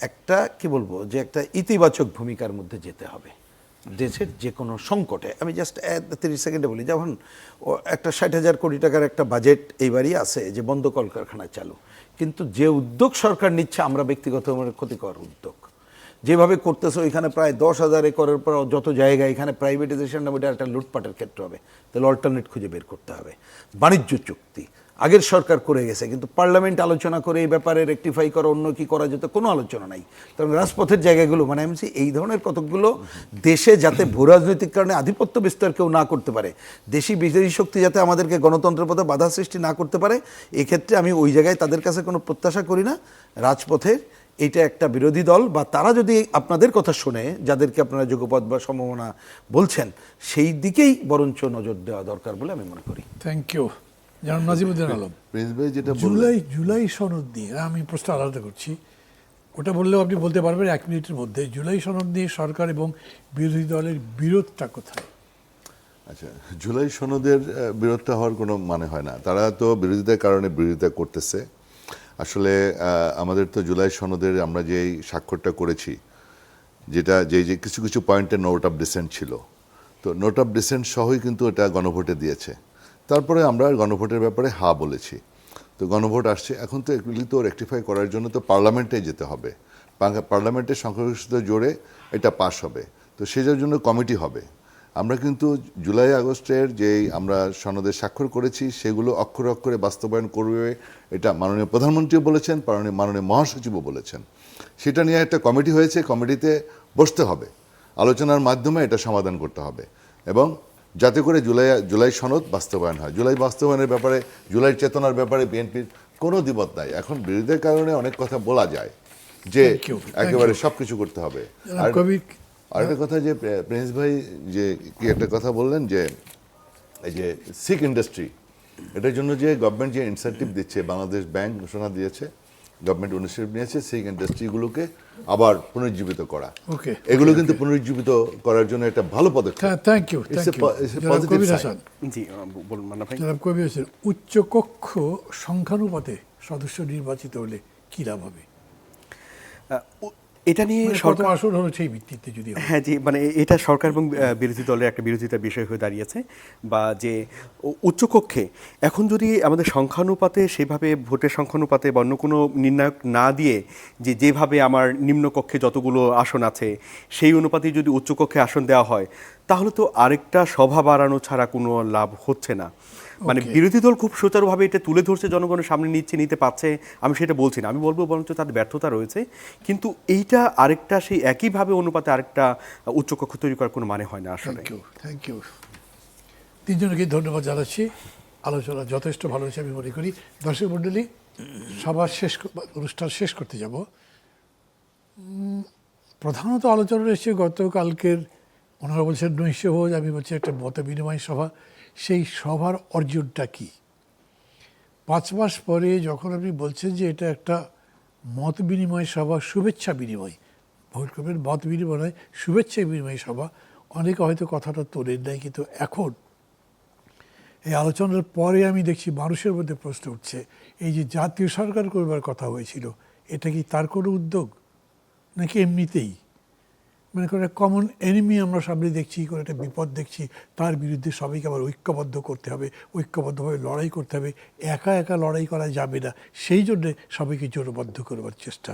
একটা কি বলবো, যে একটা ইতিবাচক ভূমিকার মধ্যে যেতে হবে দেশের যে কোনো সংকটে। আমি জাস্ট 30 সেকেন্ডে বলি, যেমন একটা 60,000 কোটি টাকার একটা বাজেট এইবারই আছে যে বন্ধ কলকারখানা চালু, কিন্তু যে উদ্যোগ সরকার নিচ্ছে আমরা ব্যক্তিগতভাবে ক্ষতিকর উদ্যোগ যেভাবে করতেছে, ওইখানে প্রায় 10,000 একরের পর যত জায়গা, এখানে প্রাইভেটাইজেশন নামে এটা একটা লুটপাটের ক্ষেত্র হবে, তাহলে অল্টারনেট খুঁজে বের করতে হবে। বাণিজ্য চুক্তি আগের সরকার করে গেছে, কিন্তু পার্লামেন্ট আলোচনা করে এই ব্যাপারে রেকটিফাই করা, অন্য কি করা যেত, কোনো আলোচনা নাই। কারণ রাজপথের জায়গাগুলো, মানে আমি এই ধরনের কতকগুলো দেশে যাতে ভূ রাজনৈতিক কারণে আধিপত্য বিস্তার কেউ না করতে পারে, দেশি বিদেশি শক্তি যাতে আমাদেরকে গণতন্ত্রের পথে বাধা সৃষ্টি না করতে পারে, এক্ষেত্রে আমি ওই জায়গায় তাদের কাছে কোনো প্রত্যাশা করি না। রাজপথের এটা একটা বিরোধী দল, বা তারা যদি আপনাদের কথা শুনে, যাদেরকে আপনারা যুগপথ বা সম্ভাবনা বলছেন, সেই দিকেই বরঞ্চ নজর দেওয়া দরকার বলে আমি মনে করি। Thank you. যেমন নাজিমুদ্দিন আলম, প্রিন্স ভাই যেটা বললেন, জুলাই সনদ নিয়ে আমি প্রশ্ন আলাদা করছি, ওটা বললেও আপনি বলতে পারবেন 1 মিনিটের মধ্যে। জুলাই সনদ নিয়ে সরকার এবং বিরোধী দলের বিরোধটা কোথায়? আচ্ছা, জুলাই সনদের বিরোধটা হওয়ার কোনো মানে হয় না। তারা তো বিরোধিতার কারণে বিরোধিতা করতেছে। আসলে আমাদের তো জুলাই সনদের আমরা যেই স্বাক্ষরটা করেছি, যেটা যে কিছু কিছু পয়েন্টে নোট অফ ডিসেন্ট ছিল, তো নোট অফ ডিসেন্ট সহই কিন্তু এটা গণভোটে দিয়েছে। তারপরে আমরা গণভোটের ব্যাপারে হা বলেছি, তো গণভোট আসছে। এখন তো এগুলি তো রেকটিফাই করার জন্য তো পার্লামেন্টে যেতে হবে, পার্লামেন্টের সংখ্যাগরিষ্ঠতা জোরে এটা পাস হবে, তো সেটার জন্য কমিটি হবে। আমরা কিন্তু জুলাই আগস্টের যেই আমরা সনদে স্বাক্ষর করেছি সেগুলো অক্ষরে অক্ষরে বাস্তবায়ন করবে, এটা মাননীয় প্রধানমন্ত্রীও বলেছেন, মাননীয় মহাসচিবও বলেছেন। সেটা নিয়ে একটা কমিটি হয়েছে, কমিটিতে বসতে হবে, আলোচনার মাধ্যমে এটা সমাধান করতে হবে। এবং যাতে করে জুলাই সনদ বাস্তবায়ন হয়। জুলাই বাস্তবায়নের ব্যাপারে, জুলাই চেতনার ব্যাপারে বিএনপির কোনো দ্বিমত নাই। এখন বিরোধীদের কারণে অনেক কথা বলা যায় যে Thank you, thank একেবারে you. সবকিছু করতে হবে। জনাব কবির, আরেকটা কথা যে প্রিন্স ভাই যে কি একটা কথা বললেন যে এই যে সিক ইন্ডাস্ট্রি, এটার জন্য যে গভর্নমেন্ট যে ইনসেন্টিভ দিচ্ছে, বাংলাদেশ ব্যাংক ঘোষণা দিয়েছে, গভর্নমেন্ট ইনিশিয়েটিভ নিয়েছে সিক ইন্ডাস্ট্রিগুলোকে আবার পুনরুজ্জীবিত করা। Okay, এগুলো কিন্তু পুনরুজ্জীবিত করার জন্য একটা ভালো পদক্ষেপ। Thank you, It's a thank you. po- it's a জনাব positive কবির sign. হাসান, জি বলুন মান্না ভাই। জনাব কবির হাসান, উচ্চকক্ষ সংখ্যানুপাতে সদস্য নির্বাচিত হলে কি লাভ হবে? এটা নিয়ে মানে কত সরকার, আসন হলো সেই ভিত্তিতে যদি হয়। হ্যাঁ জি, মানে এটা সরকার এবং বিরোধী দলের একটা বিরোধিতার বিষয় হয়ে দাঁড়িয়েছে, বা যে উচ্চকক্ষে এখন যদি আমাদের সংখ্যানুপাতে সেভাবে ভোটের সংখ্যানুপাতে বা অন্য কোনো নির্ণায়ক না দিয়ে যেভাবে আমার নিম্নকক্ষে যতগুলো আসন আছে সেই অনুপাতে যদি উচ্চকক্ষে আসন দেওয়া হয়, তাহলে তো আরেকটা সভা বাড়ানো ছাড়া কোনো লাভ হচ্ছে না। মানে Okay. বিরোধী দল খুব সুচারুভাবে এটা তুলে ধরছে, জনগণের সামনে নিতে পারছে, আমি সেটা বলছি না, আমি বলবো বরঞ্চ তাদের ব্যর্থতা রয়েছে। কিন্তু এইটা আরেকটা সেই একইভাবে অনুপাতে আরেকটা উচ্চকক্ষ তৈরি করার কোনো মানে হয় না আসলে। Thank you, thank you. তিনজনকে ধন্যবাদ জানাচ্ছি। আলোচনা যথেষ্ট ভালো হয়েছে আমি মনে করি। দর্শক মণ্ডলী, সবার অনুষ্ঠান শেষ করতে যাব। প্রধানত আলোচনা এসেছে গতকালকের, ওনারা বলছেন নৈশ ভোজ, আমি বলছি একটা মত বিনিময় সভা। সেই সভার অর্জনটা কি? 5 মাস পরে যখন আপনি বলছেন যে এটা একটা মত বিনিময় সভা, শুভেচ্ছা বিনিময়, ভোট করবেন মত বিনিময় নয়, শুভেচ্ছা বিনিময় সভা, অনেকে হয়তো কথাটা তোলেন নাই, কিন্তু এখন এই আলোচনার পরে আমি দেখছি মানুষের মধ্যে প্রশ্ন উঠছে, এই যে জাতীয় সরকার করবার কথা হয়েছিল, এটা কি তার কোনো উদ্যোগ নাকি এমনিতেই মানে কোনো কমন এনিমি আমরা সামনে দেখছি, কোনো একটা বিপদ দেখছি, তার বিরুদ্ধে সবাইকে আবার ঐক্যবদ্ধ করতে হবে, ঐক্যবদ্ধভাবে লড়াই করতে হবে, একা একা লড়াই করা যাবে না, সেই জন্যে সবাইকে জোটবদ্ধ করবার চেষ্টা।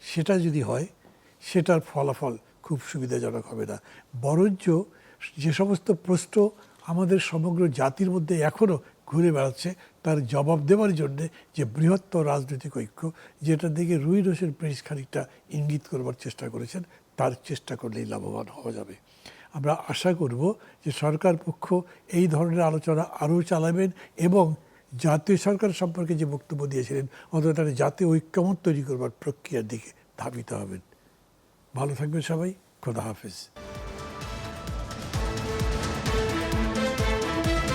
সেটা যদি হয়, সেটার ফলাফল খুব সুবিধাজনক হবে না। বরঞ্চ যে সমস্ত প্রশ্ন আমাদের সমগ্র জাতির মধ্যে এখনও ঘুরে বেড়াচ্ছে, তার জবাব দেওয়ার জন্যে যে বৃহত্তর রাজনৈতিক ঐক্য, যেটার দিকে রুই হোসেন প্রিন্স খানিকটা ইঙ্গিত করবার চেষ্টা করেছেন, তার চেষ্টা করলেই লাভবান হওয়া যাবে। আমরা আশা করব যে সরকার পক্ষ এই ধরনের আলোচনা আরও চালাবেন এবং জাতীয় সরকার সম্পর্কে যে বক্তব্য দিয়েছিলেন, অন্তত একটা জাতীয় ঐক্যমত তৈরি করবার প্রক্রিয়ার দিকে ধাবিত হবেন। ভালো থাকবেন সবাই, খোদা হাফেজ।